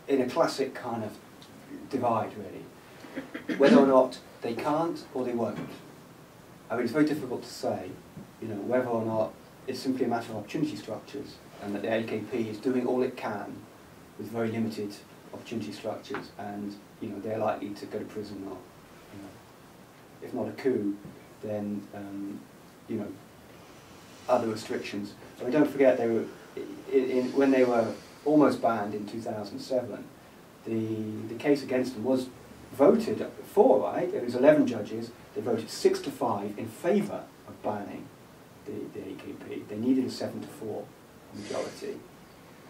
in a classic kind of divide, really. Whether or not they can't or they won't. I mean, it's very difficult to say, whether or not it's simply a matter of opportunity structures and that the AKP is doing all it can with very limited opportunity structures, and they're likely to go to prison or if not a coup, then you know, other restrictions. I mean, don't forget they were when they were almost banned in 2007. The case against them was voted for, right? It was 11 judges. They voted 6-5 in favour of banning the AKP. They needed a 7-4 majority.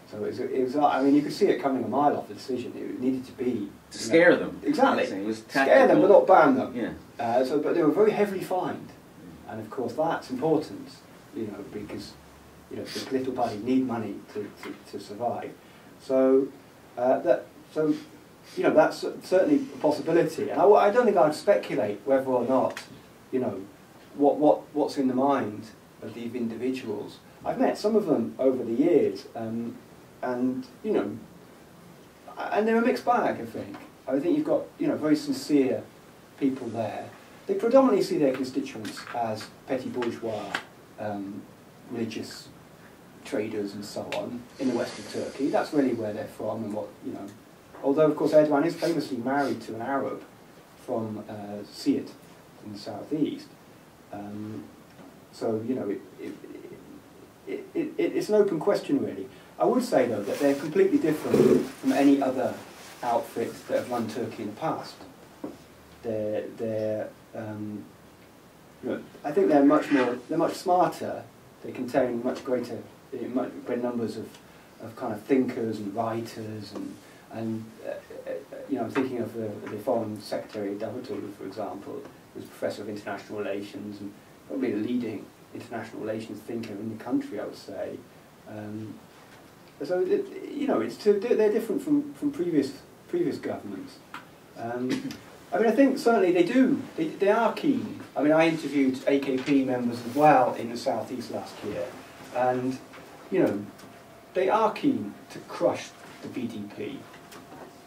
So it was. I mean, you could see it coming a mile off the decision. It needed to be to scare them. Exactly. It was scare them, but not ban them. Yeah. But they were very heavily fined, and of course that's important. You know, because you know the political parties need money to survive. So you know, that's certainly a possibility. And I don't think I'd speculate whether or not, you know, what's in the mind of these individuals. I've met some of them over the years, and you know, and they're a mixed bag. I think you've got, you know, very sincere people there. They predominantly see their constituents as petty bourgeois, religious traders and so on in the west of Turkey. That's really where they're from, and what, you know. Although of course Erdogan is famously married to an Arab from Siirt in the southeast. So you know, it's an open question really. I would say though that they're completely different from any other outfit that have run Turkey in the past. They're you know, I think they're much smarter. They contain much greater numbers of kind of thinkers and writers and you know, I'm thinking of the Foreign Secretary Davutoglu, for example, who's Professor of International Relations and probably the leading international relations thinker in the country, I would say. So you know, they're different from previous governments. I mean, I think certainly they are keen. I mean, I interviewed AKP members as well in the southeast last year, and you know, they are keen to crush the BDP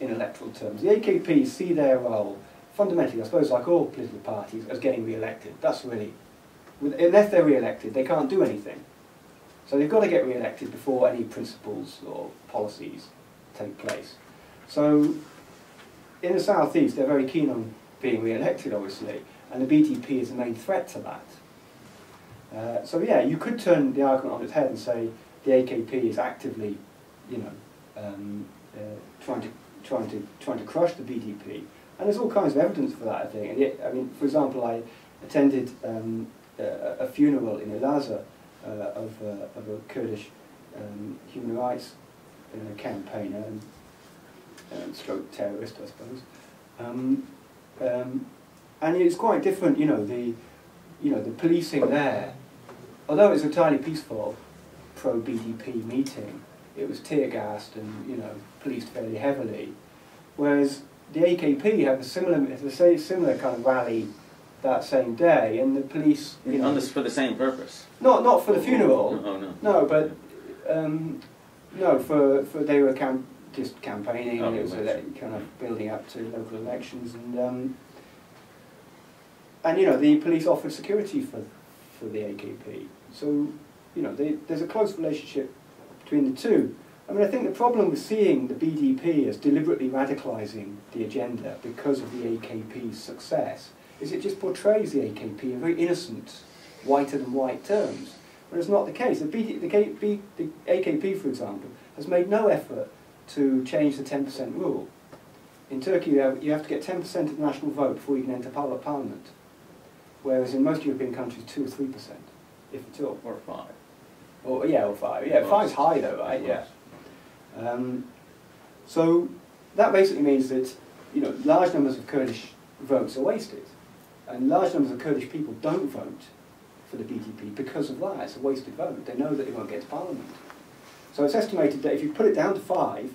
in electoral terms. The AKP see their role fundamentally, I suppose, like all political parties, as getting re-elected. That's really, unless they're re-elected, they can't do anything. So they've got to get re-elected before any principles or policies take place. So in the southeast, they're very keen on being re-elected, obviously, and the BDP is the main threat to that. So yeah, you could turn the argument on its head and say the AKP is actively, you know, trying to crush the BDP, and there's all kinds of evidence for that. I think. And yet, I mean, for example, I attended a funeral in Elazığ of a Kurdish human rights campaigner and stroke terrorist, I suppose. And it's quite different, you know, the policing there. Although it was entirely peaceful, pro-BDP meeting, it was tear-gassed and, you know, policed fairly heavily. Whereas the AKP have a similar kind of rally that same day, and the police, you know, for the same purpose. Not for the funeral. No. No, but no, for they were just campaigning, and it was kind of building up to local elections, and you know, the police offered security for the AKP. So you know, there's a close relationship between the two. I mean, I think the problem with seeing the BDP as deliberately radicalising the agenda because of the AKP's success is it just portrays the AKP in very innocent, whiter-than-white terms, whereas not the case. The AKP, for example, has made no effort to change the 10% rule. In Turkey, you have to get 10% of the national vote before you can enter parliament, whereas in most European countries, 2 or 3%, if at all. Or 5. Or 5. Yeah, 5's high though, right? Yeah. So that basically means that, you know, large numbers of Kurdish votes are wasted, and large numbers of Kurdish people don't vote for the BDP because of that. It's a wasted vote. They know that they won't get to parliament. So it's estimated that if you put it down to 5,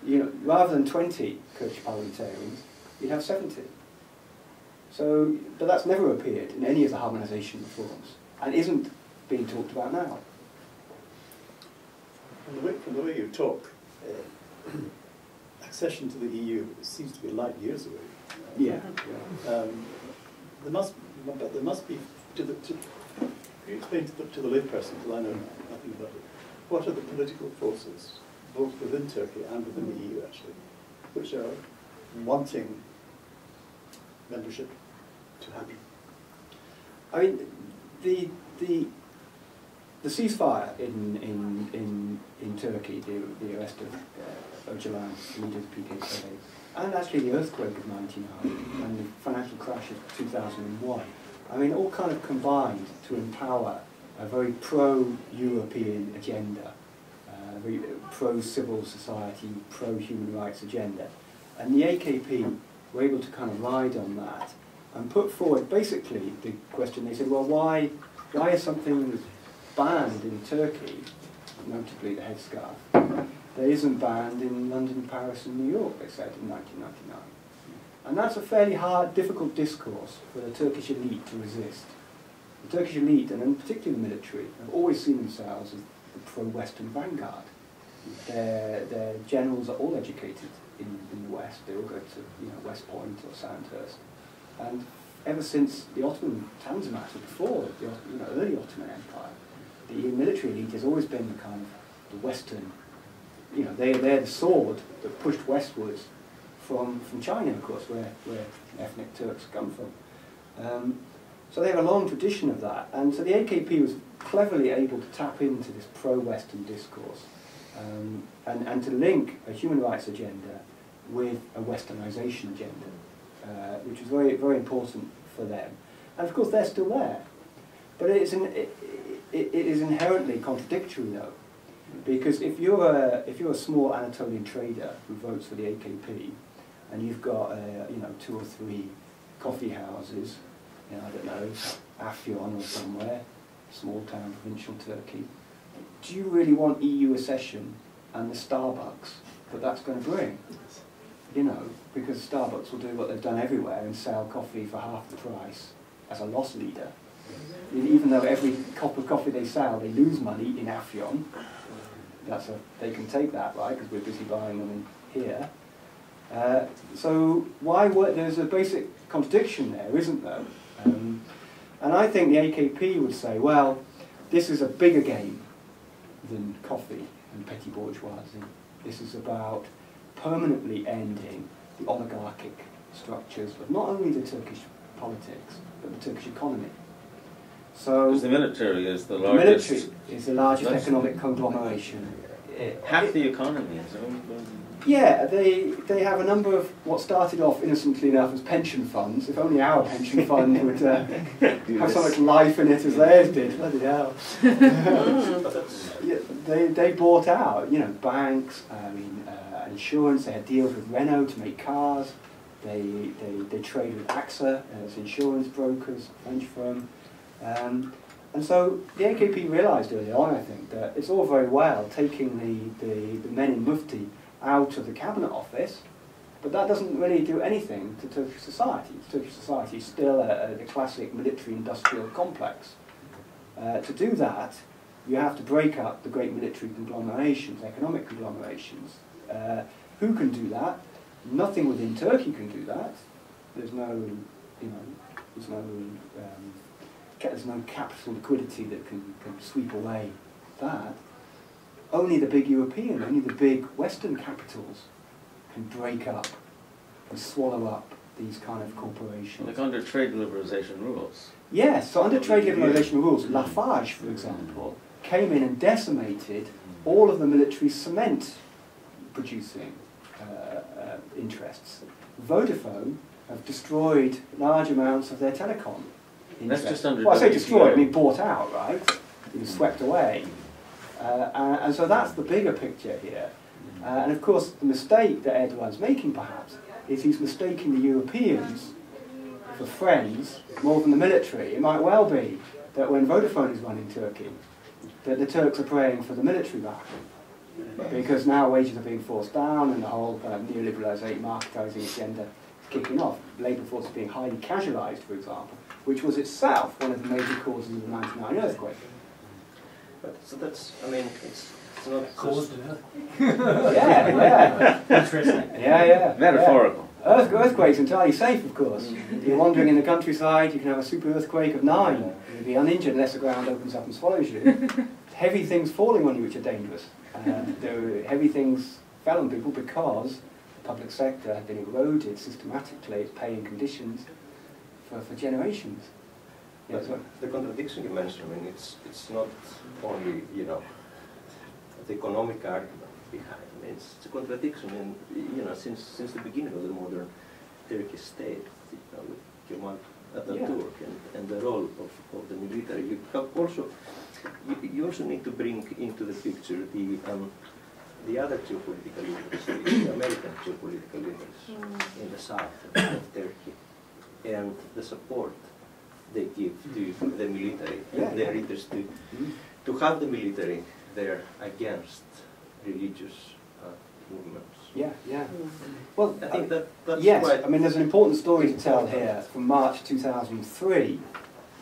you know, rather than 20 Kurdish parliamentarians, you'd have 70. So, but that's never appeared in any of the harmonisation reforms, and isn't being talked about now. From the way you talk, accession to the EU seems to be light years away. Yeah. There must be. Can you explain to the layperson, because I know nothing about it, what are the political forces, both within Turkey and within the EU actually, which are wanting membership to happen? I mean, the ceasefire in Turkey, the arrest of Öcalan, the leader of the PKK, and actually the earthquake of '99 and the financial crash of 2001, I mean, all kind of combined to empower a very pro-European agenda, a very pro-civil society, pro-human rights agenda. And the AKP were able to kind of ride on that and put forward basically the question. They said, well, why is something banned in Turkey, notably the headscarf, that isn't banned in London, Paris and New York, they said, in 1999. And that's a fairly hard, difficult discourse for the Turkish elite to resist. The Turkish elite, and in particular the military, have always seen themselves as the pro-Western vanguard. Their generals are all educated in the West. They all go to West Point or Sandhurst. And ever since the Ottoman Tanzimat, or before the early Ottoman Empire, the military elite has always been the kind of the Western, they're the sword that pushed westwards from China, of course, where ethnic Turks come from. So they have a long tradition of that, and so the AKP was cleverly able to tap into this pro-Western discourse and to link a human rights agenda with a Westernization agenda, which was very, very important for them. And of course they're still there. But it is inherently contradictory though, because if you're a small Anatolian trader who votes for the AKP, and you've got 2 or 3 coffee houses, I don't know, Afyon or somewhere, small town, provincial Turkey, do you really want EU accession and the Starbucks that that's going to bring? Because Starbucks will do what they've done everywhere and sell coffee for half the price as a loss leader. Even though every cup of coffee they sell, they lose money in Afyon. They can take that, right, because we're busy buying them in here. So there's a basic contradiction there, isn't there? And I think the AKP would say, well, this is a bigger game than coffee and petty bourgeoisie. This is about permanently ending the oligarchic structures of not only the Turkish politics, but the Turkish economy. So because the military is the largest... The military is the largest economic conglomeration. Half the economy is owned by... Yeah, they have a number of what started off innocently enough as pension funds. If only our pension fund would have so much life in it as theirs did. Bloody hell. They bought out, banks, insurance. They had deals with Renault to make cars. They trade with AXA as insurance brokers, a French firm. And so the AKP realised early on, I think, that it's all very well taking the men in Mufti out of the cabinet office, but that doesn't really do anything to Turkish society. Turkish society is still the classic military-industrial complex. To do that, you have to break up the great military conglomerations, economic conglomerations. Who can do that? Nothing within Turkey can do that. There's no capital liquidity that can sweep away that. Only the big European, only the big Western capitals can break up and swallow up these kind of corporations. Like under trade liberalisation rules. Yes, so under trade liberalisation rules, Lafarge, for example, came in and decimated all of the military cement producing interests. Vodafone have destroyed large amounts of their telecom interests. That's just under well, I say destroyed, I mean bought out, right? It was swept away. And so that's the bigger picture here. And of course, the mistake that Erdogan's making, perhaps, is he's mistaking the Europeans for friends more than the military. It might well be that when Vodafone is running Turkey, that the Turks are praying for the military back. Because now wages are being forced down and the whole neoliberalisation, marketising agenda is kicking off. Labour force is being highly casualised, for example, which was itself one of the major causes of the 1999 earthquake. So that's, it's not caused an Yeah. Interesting. Yeah. Metaphorical. Yeah. Earthquake's entirely safe, of course. If you're wandering in the countryside, you can have a super earthquake of 9. You'll be uninjured unless the ground opens up and swallows you. Heavy things falling on you which are dangerous. Heavy things fell on people because the public sector had been eroded systematically, its paying conditions, for generations. Yeah, But the contradiction you mentioned, I mean, it's not only, you know, the economic argument behind. I mean, it's a contradiction, in, you know, since the beginning of the modern Turkish state, you know, with Kemal Atatürk and the role of the military. You have also, you also need to bring into the picture the other geopolitical interests, the American geopolitical interests in the south of Turkey, and the support they give to the military, and their interest to have the military there against religious movements. Yeah, yeah. Well, I think that's yes, quite... I mean, there's an important story to tell here from March 2003,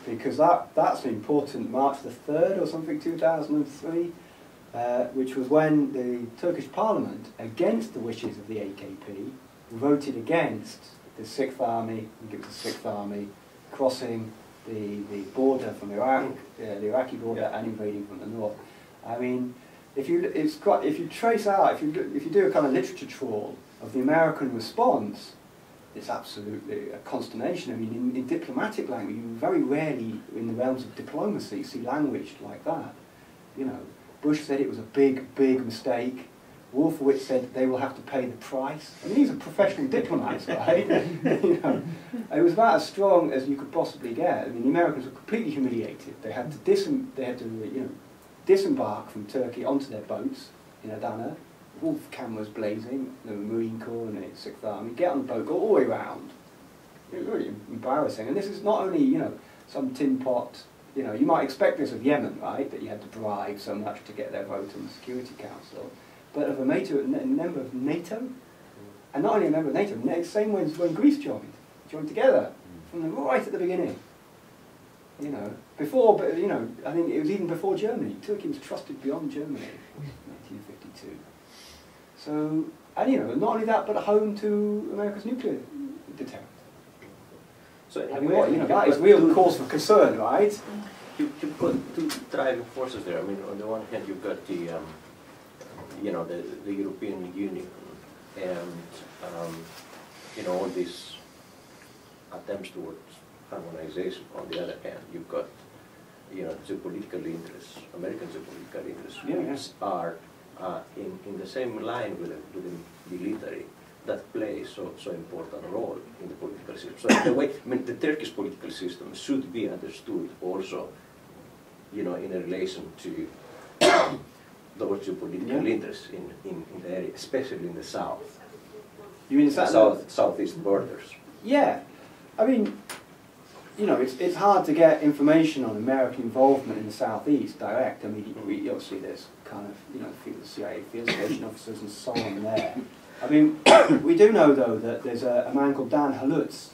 because that's an important, March the 3rd or something, 2003, which was when the Turkish Parliament, against the wishes of the AKP, voted against the 6th Army, I think it was the 6th Army, crossing the border from Iraq, the Iraqi border, and invading from the north. I mean, if you trace out, if you do a kind of literature trawl of the American response, it's absolutely a consternation. I mean, in diplomatic language, you very rarely, in the realms of diplomacy, see language like that. You know, Bush said it was a big, big mistake. Wolfowitz said they will have to pay the price. I mean, these are professional diplomats, right? You know, it was about as strong as you could possibly get. I mean, the Americans were completely humiliated. They had to disembark from Turkey onto their boats in Adana, all cameras blazing, the Marine Corps and the 6th Army, get on the boat, go all the way around. It was really embarrassing. And this is not only, you know, some tin pot, you know, you might expect this of Yemen, right, that you had to bribe so much to get their vote on the Security Council, but of a member of NATO, and not only a member of NATO, same when Greece joined together, from right at the beginning. You know, before, but you know, I think it was even before Germany. Turkey was trusted beyond Germany in 1952. So, and you know, not only that, but home to America's nuclear deterrent. So I mean, what, you know, that is real cause for concern, right? You've got two driving forces there. I mean, on the one hand, you've got the, you know, the European Union and, you know, all these attempts towards harmonization. On the other hand, you've got, you know, geopolitical interests, American geopolitical interests, which are in the same line with the military that plays so important role in the political system. So in a way, I mean, the Turkish political system should be understood also, you know, in relation to those geopolitical interests in the area, especially in the south. You mean the southeast borders? Yeah, I mean, you know, it's hard to get information on American involvement in the southeast direct. I mean, obviously there's kind of, you know, CIA field station officers and so on there. I mean, we do know though that there's a man called Dan Halutz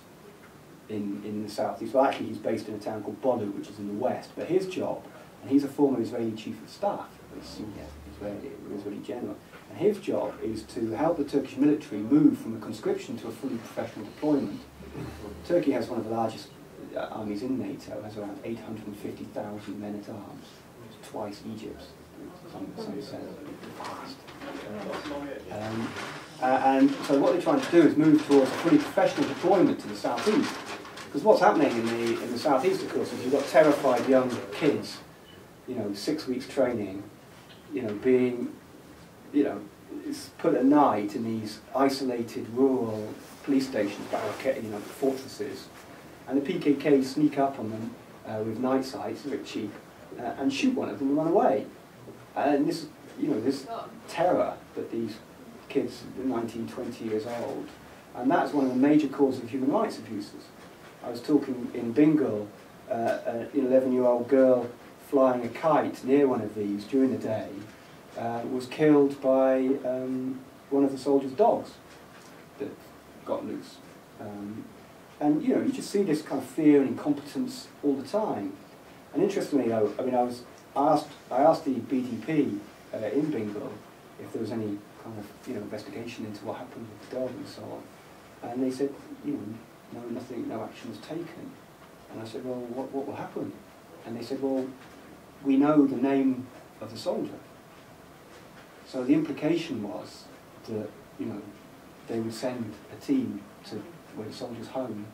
in the southeast. Well, actually he's based in a town called Bolu, which is in the west. But his job, and he's a former Israeli chief of staff, a senior Israeli general, and his job is to help the Turkish military move from a conscription to a fully professional deployment. Turkey has one of the largest armies in NATO, has around 850,000 men at arms. It's twice Egypt's. Some say and so what they're trying to do is move towards a fully professional deployment to the southeast. Because what's happening in the southeast, of course, is you've got terrified young kids, you know, 6 weeks training, you know, being, you know, put at night in these isolated rural police stations, you know, fortresses, and the PKK sneak up on them with night sights, very cheap, and shoot one of them and run away. And this, you know, this terror that these kids, 19, 20 years old, and that's one of the major causes of human rights abuses. I was talking in Bengal, an 11-year-old girl flying a kite near one of these during the day was killed by one of the soldiers' dogs that got loose. And you know, you just see this kind of fear and incompetence all the time. And interestingly, though, I mean, I asked the BDP in Bengal if there was any kind of, you know, investigation into what happened with the dog and so on, and they said, you know, no action was taken. And I said, well, what will happen? And they said, well, we know the name of the soldier. So the implication was that, you know, they would send a team to where the soldier's home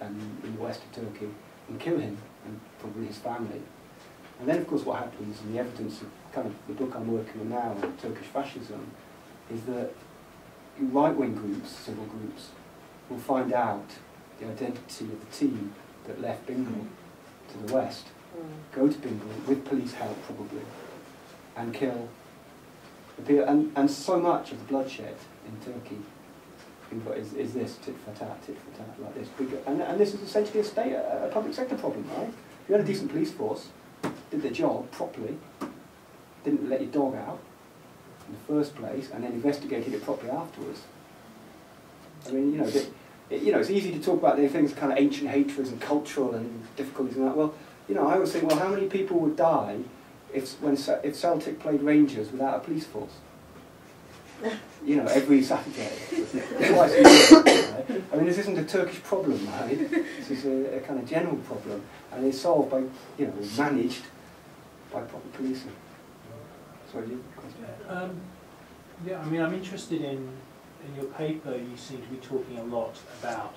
in the west of Turkey and kill him and probably his family. And then, of course, what happens, and the evidence of kind of the book I'm working on now on Turkish fascism, is that right-wing groups, civil groups, will find out the identity of the team that left Bingal to the west, go to Bingal with police help probably, and kill the people. And so much of the bloodshed in Turkey is this tit for tat, like this. And this is essentially a public sector problem, right? If you had a decent police force, did their job properly, didn't let your dog out in the first place, and then investigated it properly afterwards. I mean, you know, it's easy to talk about the things, kind of ancient hatreds and cultural and difficulties and that. Well, you know, I always think, well, how many people would die if Celtic played Rangers without a police force? You know, every Saturday. Twice a year, right? I mean, this isn't a Turkish problem, right? This is a kind of general problem, and it's solved by, you know, managed by proper policing. Sorry, you question? Yeah, I mean, I'm interested in your paper. You seem to be talking a lot about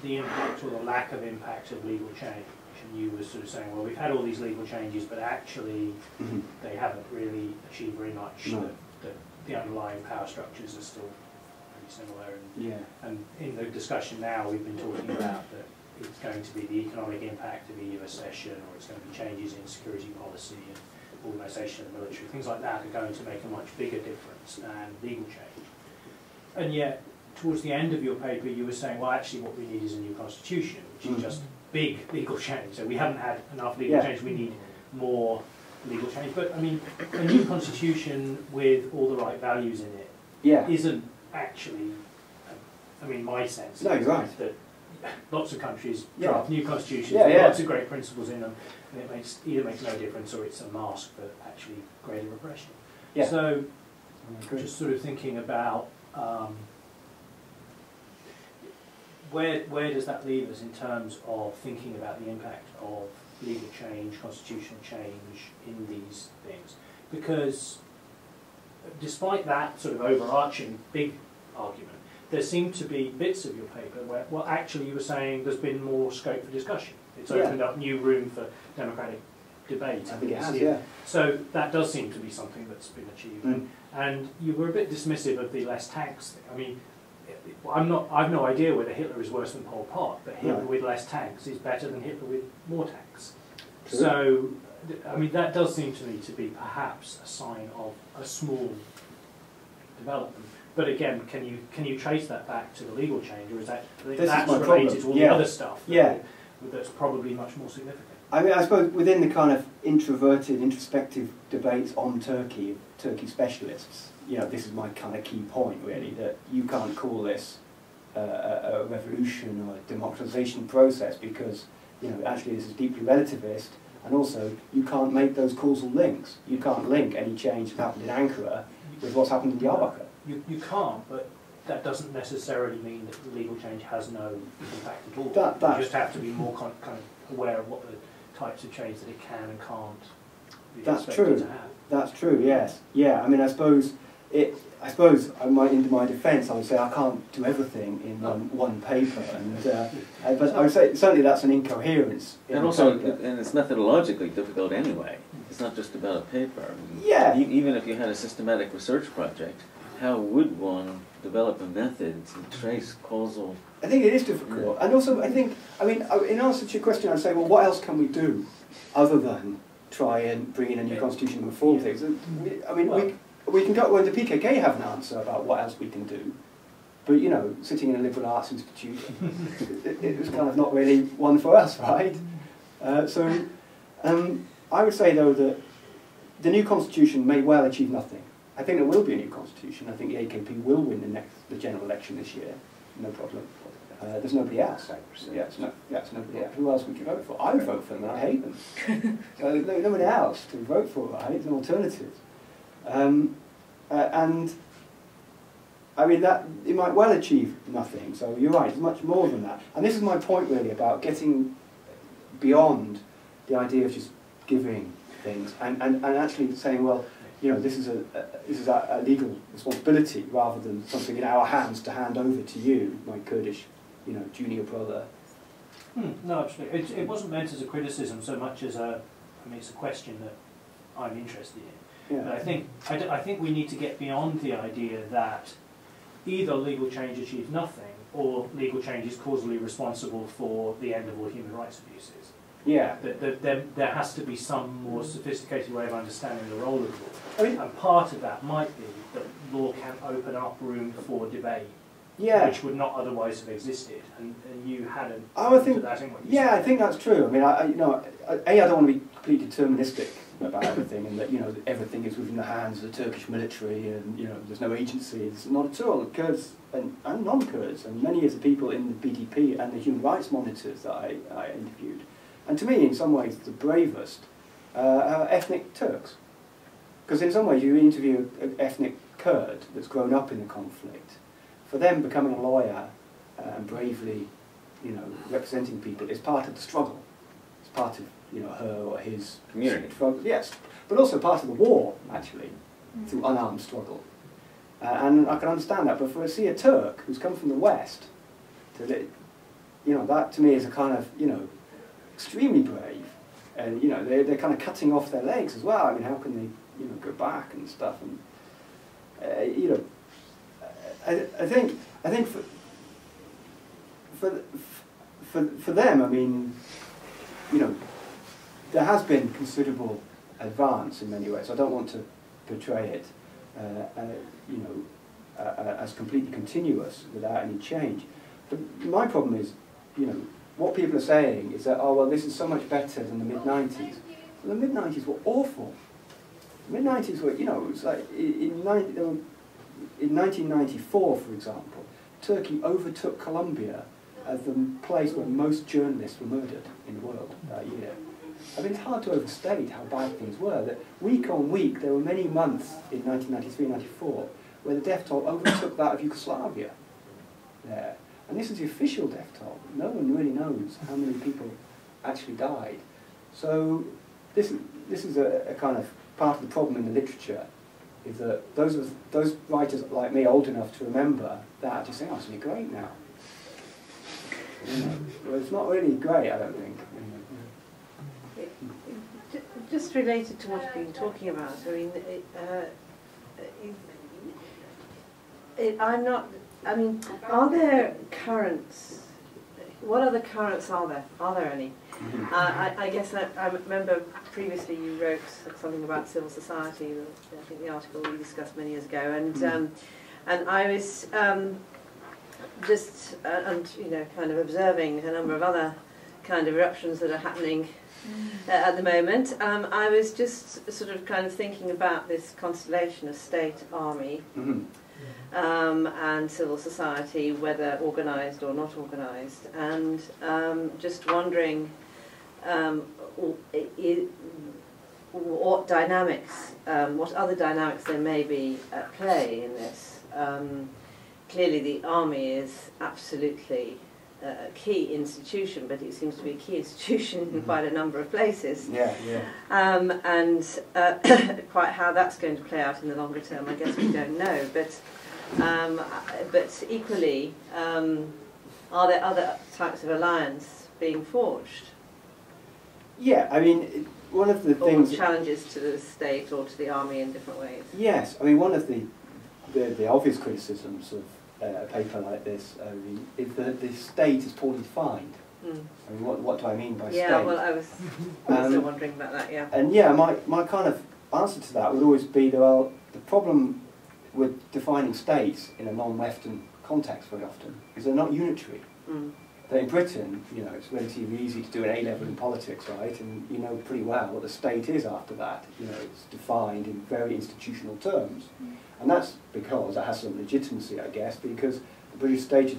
the impact or the lack of impact of legal change, and you were sort of saying, well, we've had all these legal changes, but actually they haven't really achieved very much. No. The underlying power structures are still pretty similar. And in the discussion now, we've been talking about that it's going to be the economic impact of EU accession, or it's going to be changes in security policy and organisation of the military. Things like that are going to make a much bigger difference than legal change. And yet, towards the end of your paper, you were saying, well, actually what we need is a new constitution, which is just big legal change. So we haven't had enough legal change, we need more legal change. But I mean, a new constitution with all the right values in it isn't actually, I mean, my sense is right. that lots of countries draft new constitutions with lots of great principles in them, and it either makes no difference or it's a mask for actually greater repression. So, just sort of thinking about where does that leave us in terms of thinking about the impact of legal change, constitutional change in these things? Because despite that sort of overarching big argument, there seem to be bits of your paper where, well, actually you were saying there's been more scope for discussion. It's opened up new room for democratic debate. I think it has, So that does seem to be something that's been achieved. And you were a bit dismissive of the less tanks thing. I mean, I've no idea whether Hitler is worse than Pol Pot, but Hitler with less tanks is better than Hitler with more tanks. True. So, I mean, that does seem to me to be perhaps a sign of a small development. But again, can you trace that back to the legal change, or is that that's related to all the other stuff that's probably much more significant? I mean, I suppose within the kind of introverted, introspective debates on Turkey specialists, you know, this is my kind of key point, really, that you can't call this a revolution or a democratization process because, you know, actually this is deeply relativist, and also you can't make those causal links. You can't link any change that happened in Ankara with what's happened in Diyarbakir. You can't, but that doesn't necessarily mean that legal change has no impact at all. You just have to be more kind of aware of what the types of change that it can and can't be expected to have. That's true, yes. Yeah, I mean, I suppose I might, in my defence, I would say I can't do everything in one paper, and but I would say certainly that's an incoherence. And also, and it's methodologically difficult anyway. It's not just about a paper. I mean, even if you had a systematic research project, how would one develop a method to trace causal? I think it is difficult, and also I think, I mean, in answer to your question, I'd say, well, what else can we do other than try and bring in a new constitution and reform things? I mean, we can go, well, the PKK have an answer about what else we can do, but, you know, sitting in a liberal arts institute, it was kind of not really one for us, right? So I would say, though, that the new constitution may well achieve nothing. I think there will be a new constitution. I think the AKP will win the general election this year, no problem. There's nobody else. It's nobody else. Who else would you vote for? I would vote for them, and I hate them. So there's nobody else to vote for, right? There's an alternative. And I mean, that it might well achieve nothing. So you're right, it's much more than that. And this is my point really about getting beyond the idea of just giving things and actually saying, well, you know, this is a legal responsibility rather than something in our hands to hand over to you, my Kurdish, you know, junior brother, No, absolutely. It wasn't meant as a criticism so much as I mean, it's a question that I'm interested in. Yeah. But I think we need to get beyond the idea that either legal change achieves nothing or legal change is causally responsible for the end of all human rights abuses. Yeah. There has to be some more sophisticated way of understanding the role of law. I mean, And part of that might be that law can open up room for debate, yeah. which would not otherwise have existed, and you hadn't I think, that in what you yeah, said. I think that's true. I mean, I don't want to be completely deterministic about everything, and that everything is within the hands of the Turkish military, and there's no agency. It's not at all. Kurds and non-Kurds, and many of the people in the BDP and the human rights monitors that I interviewed, and to me, in some ways, the bravest are ethnic Turks, because in some ways, you interview an ethnic Kurd that's grown up in the conflict. For them, becoming a lawyer and bravely, representing people is part of the struggle. It's part of, her or his community struggle. Yes, but also part of the war, actually, through unarmed struggle. And I can understand that. But for a Turk who's come from the West, that to me is a kind of, extremely brave. And they're kind of cutting off their legs as well. I mean, how can they, go back and stuff? And I think for them, I mean, there has been considerable advance in many ways. I don't want to portray it, as completely continuous without any change. But my problem is, what people are saying is that, oh well, this is so much better than the mid-90s. Well, the mid-90s were awful. The mid-90s were, it was like in 1994, for example, Turkey overtook Colombia as the place where most journalists were murdered in the world that year. I mean, it's hard to overstate how bad things were. That week on week, there were many months in 1993-94 where the death toll overtook that of Yugoslavia there. And this is the official death toll. No one really knows how many people actually died. So this is a kind of part of the problem in the literature, is that those writers like me, old enough to remember that, just saying, oh, it's really great now. Well, it's not really great, I don't think. Just related to what you've been talking about, I mean, are there currents? What other currents are there? Are there any? I guess I remember previously you wrote something about civil society. I think the article we discussed many years ago, and I was just kind of observing a number of other kind of eruptions that are happening at the moment. I was just sort of kind of thinking about this constellation of state, army, and civil society, whether organised or not organised, and just wondering what dynamics, what other dynamics there may be at play in this. Clearly the army is absolutely a key institution, but it seems to be a key institution in quite a number of places. And quite how that's going to play out in the longer term, I guess we don't know. But equally, are there other types of alliance being forged? Yeah, I mean, one of the things... challenges to the state or to the army in different ways. Yes, I mean, one of the obvious criticisms of a paper like this is that the state is poorly defined. I mean, what do I mean by state? Yeah, well, I was still wondering about that, yeah. And yeah, my kind of answer to that would always be that, well, the problem with defining states in a non-Western context very often is they're not unitary. That in Britain, it's relatively easy to do an A-level in politics, right? And you know pretty well what the state is after that. It's defined in very institutional terms. And that's because it has some legitimacy, I guess, because the British state is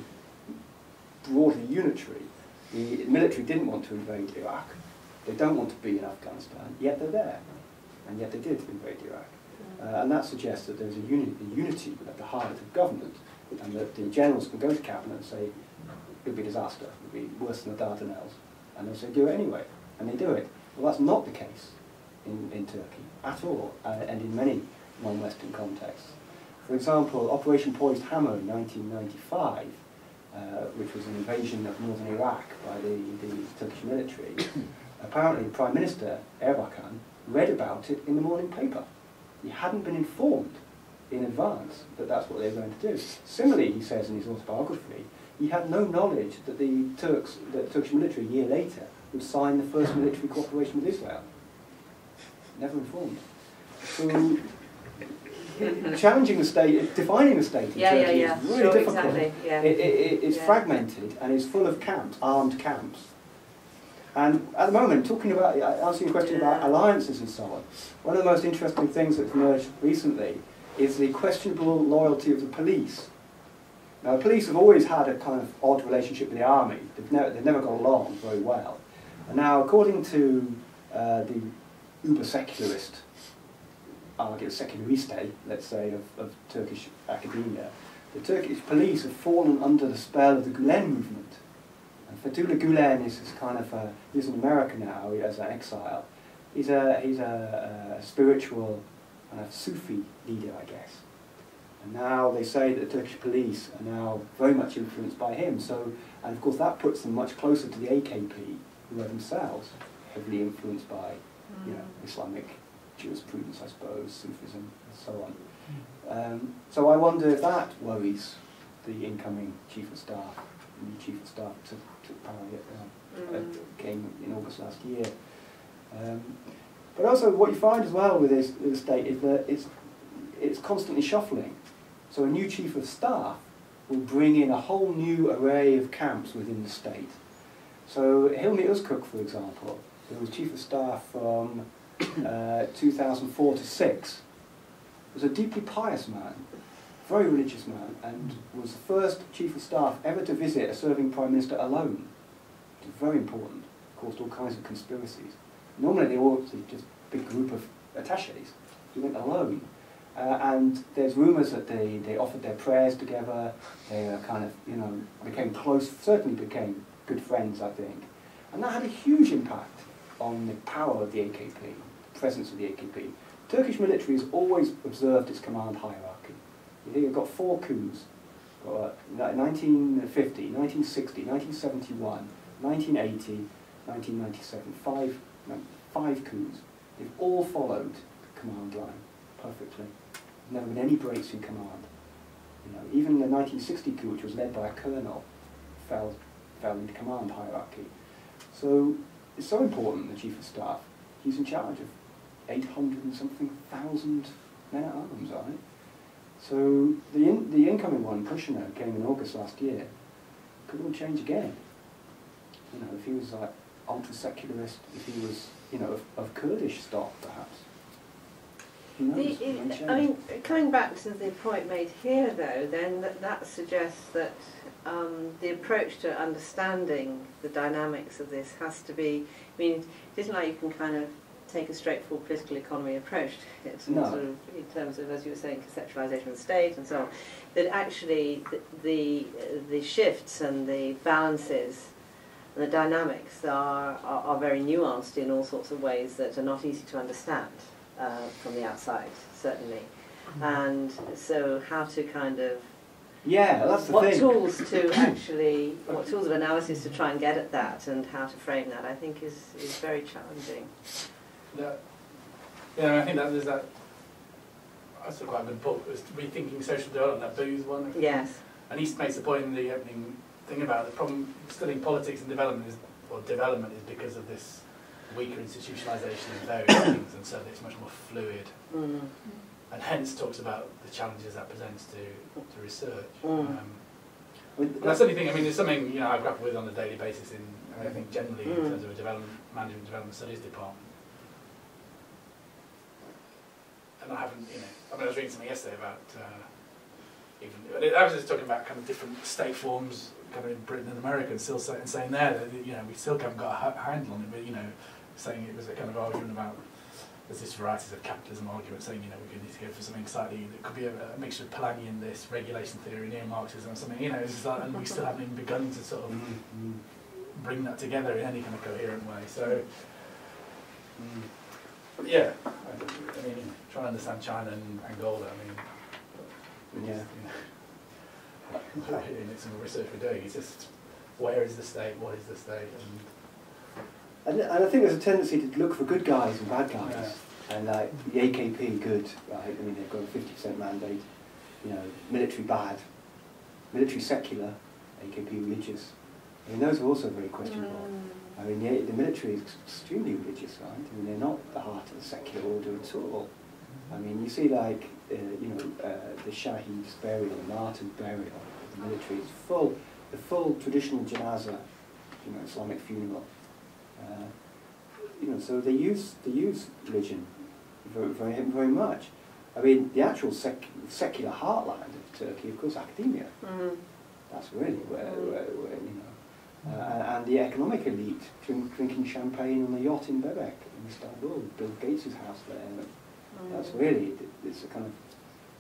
broadly unitary. The military didn't want to invade Iraq. They don't want to be in Afghanistan, yet they're there. And yet they did invade Iraq. And that suggests that there's a unity at the heart of government, and that the generals can go to cabinet and say, it'll be a disaster, it'll be worse than the Dardanelles. And they'll say, do it anyway. And they do it. Well, that's not the case in Turkey at all, and in many non-Western contexts. For example, Operation Poised Hammer in 1995 which was an invasion of northern Iraq by the Turkish military, apparently Prime Minister Erbakan read about it in the morning paper. He hadn't been informed in advance that that's what they were going to do. Similarly, he says in his autobiography, he had no knowledge that the Turkish military a year later would sign the first military cooperation with Israel. Never informed. So, challenging the state, defining the state in Turkey is really difficult. Exactly. Yeah. It's fragmented and it's full of camps, armed camps. And at the moment, talking about, answering a question about alliances and so on, one of the most interesting things that's emerged recently is the questionable loyalty of the police. Now, the police have always had a kind of odd relationship with the army. They've never got along very well. And now, according to the uber-secularist, seculariste, let's say, of Turkish academia, the Turkish police have fallen under the spell of the Gulen movement. And Fethullah Gulen is kind of he's in America now as an exile. He's a spiritual kind of Sufi leader, I guess. And now they say that the Turkish police are now very much influenced by him. So, and of course that puts them much closer to the AKP, who are themselves heavily influenced by, Islamic jurisprudence, I suppose, Sufism, and so on. So I wonder if that worries the incoming Chief of Staff. The new Chief of Staff took power came in August last year. But also what you find as well with this state is that it's constantly shuffling. So a new Chief of Staff will bring in a whole new array of camps within the state. So Hilmi Özkök, for example, who was Chief of Staff from 2004 to 6, was a deeply pious man, very religious man, and was the first Chief of Staff ever to visit a serving Prime Minister alone. It was very important, caused all kinds of conspiracies. Normally they all just a big group of attaches. He went alone. And there's rumours that they offered their prayers together, they kind of, became close, certainly became good friends, I think. And that had a huge impact on the power of the AKP, the presence of the AKP. Turkish military has always observed its command hierarchy. You think you've got 4 coups, 1950, 1960, 1971, 1980, 1997, five coups. They've all followed the command line perfectly. There's never been any breaks in command. Even the 1960 coup, which was led by a colonel, fell into command hierarchy. So it's so important, the Chief of Staff. He's in charge of 800 and something thousand men at arms, right? So the incoming one, Kushner, came in August last year. Could all change again. If he was like ultra-secularist, if he was, of Kurdish stock, perhaps. Who knows? Coming back to the point made here, though, then that suggests that the approach to understanding the dynamics of this has to be, it isn't like you can kind of take a straightforward political economy approach to it, no. sort of in terms of, as you were saying, conceptualisation of the state and so on, that actually the shifts and the balances and the dynamics are very nuanced in all sorts of ways that are not easy to understand from the outside, certainly. And so how to kind of that's the what thing. What tools of analysis to try and get at that and how to frame that, I think is very challenging. I think that there's that's quite a good book, was Rethinking Social Development, that Booth one. Yes. And he makes the point in the opening thing about the problem studying politics and development is because of this weaker institutionalisation of various things, and so it's much more fluid. And hence talks about the challenges that presents to research. And that's the only thing, it's something I grapple with on a daily basis I think generally in terms of a management development studies department. And I haven't, I was reading something yesterday about I was just talking about kind of different state forms kind of in Britain and America, and still saying there that we still haven't got a handle on it, but saying it was a kind of argument about there's this varieties of capitalism argument saying we need to go for something slightly that could be a mixture of Polanyian this, regulation theory, neo-Marxism or something, it's just like, and we still haven't even begun to sort of bring that together in any kind of coherent way. So trying to understand China and Angola, in some research we're doing. It's just, where is the state? What is the state? And I think there's a tendency to look for good guys and bad guys. Yeah. And like the AKP, good, right? I mean, they've got a 50% mandate. You know, military bad, military secular, AKP religious. I mean, those are also very questionable. I mean, the military is extremely religious, right? I mean, they're not the heart of the secular order at all. I mean, you see, like, the Shahid's burial, the martyr's burial of the military. It's the full traditional janazah, you know, Islamic funeral. You know, so they use religion very, very much. I mean, the actual secular heartland of Turkey, of course, academia. That's really where you know, and the economic elite drinking champagne on the yacht in Bebek in Istanbul, Bill Gates' house there. That's really, it's a kind of,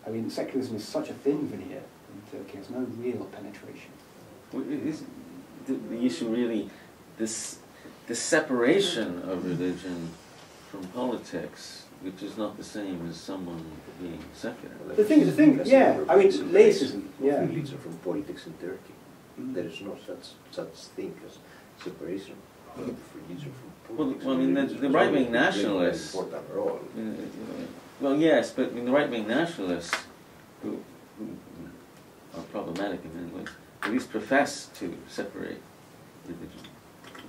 I mean, secularism is such a thin veneer in Turkey. There's no real penetration. Well, is the issue really this separation of religion from politics, which is not the same as someone being secular? The thing, yeah. I mean, laicism. Yeah. Religion from politics in Turkey. There is no such thing as separation of religion from politics. Well, I mean, the right-wing nationalists. Important role. Well, yes, but I mean, the right-wing nationalists, who are problematic in many ways, at least profess to separate religion.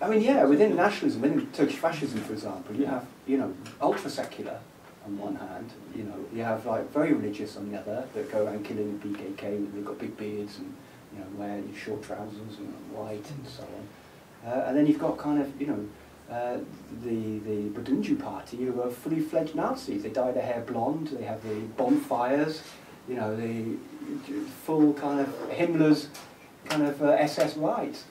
I mean, yeah, within nationalism, within Turkish fascism, for example, you have, you know, ultra-secular on one hand, you know, you have, like, very religious on the other, that go around killing the PKK, they've got big beards and, you know, wear short trousers and white and so on. And then you've got kind of, you know, the Budunju party, who are fully fledged Nazis. They dye their hair blonde, they have the bonfires, you know, the full kind of Himmler's kind of SS rights.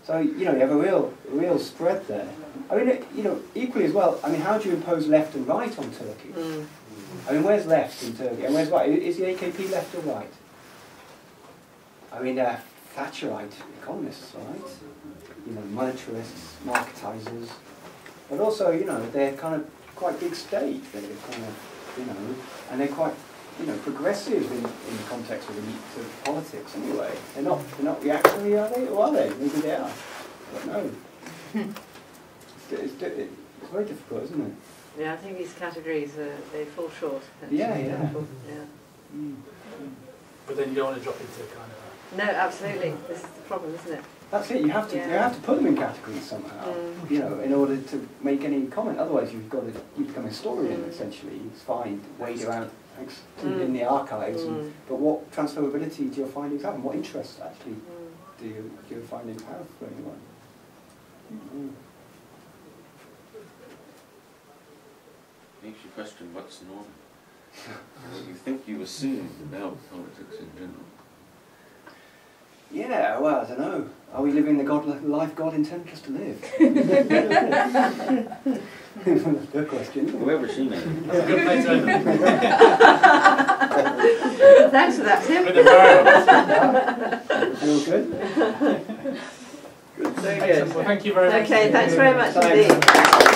So, you know, you have a real spread there. I mean, you know, equally as well, I mean, how do you impose left and right on Turkey? I mean, where's left in Turkey and where's right? Is the AKP left or right? I mean, they're Thatcherite economists, right? You know, monetarists, marketizers. But also, you know, they're kind of quite big state. They're kind of, you know, and they're quite, you know, progressive in the context of politics anyway. They're not reactionary, are they? Or are they? Maybe they are. I don't know. It's very difficult, isn't it? Yeah, I think these categories, they fall short. Actually. Yeah. But then you don't want to drop into kind of No, absolutely. This is the problem, isn't it? That's it. You have to put them in categories somehow. You know, in order to make any comment. Otherwise, you become a historian essentially. It's fine, wade around in the archives. But what transferability do your findings have, and what interests actually do your findings have for anyone? Makes you question what's normal. What you think you assume about politics in general. Yeah, well, I don't know. Are we living the life God intended us to live? Good question. Whoever she may be. That's a good place to end. Thanks for that, Tim. Feel good? Good. Well, thank you very much. Okay, thanks very much Thanks. indeed.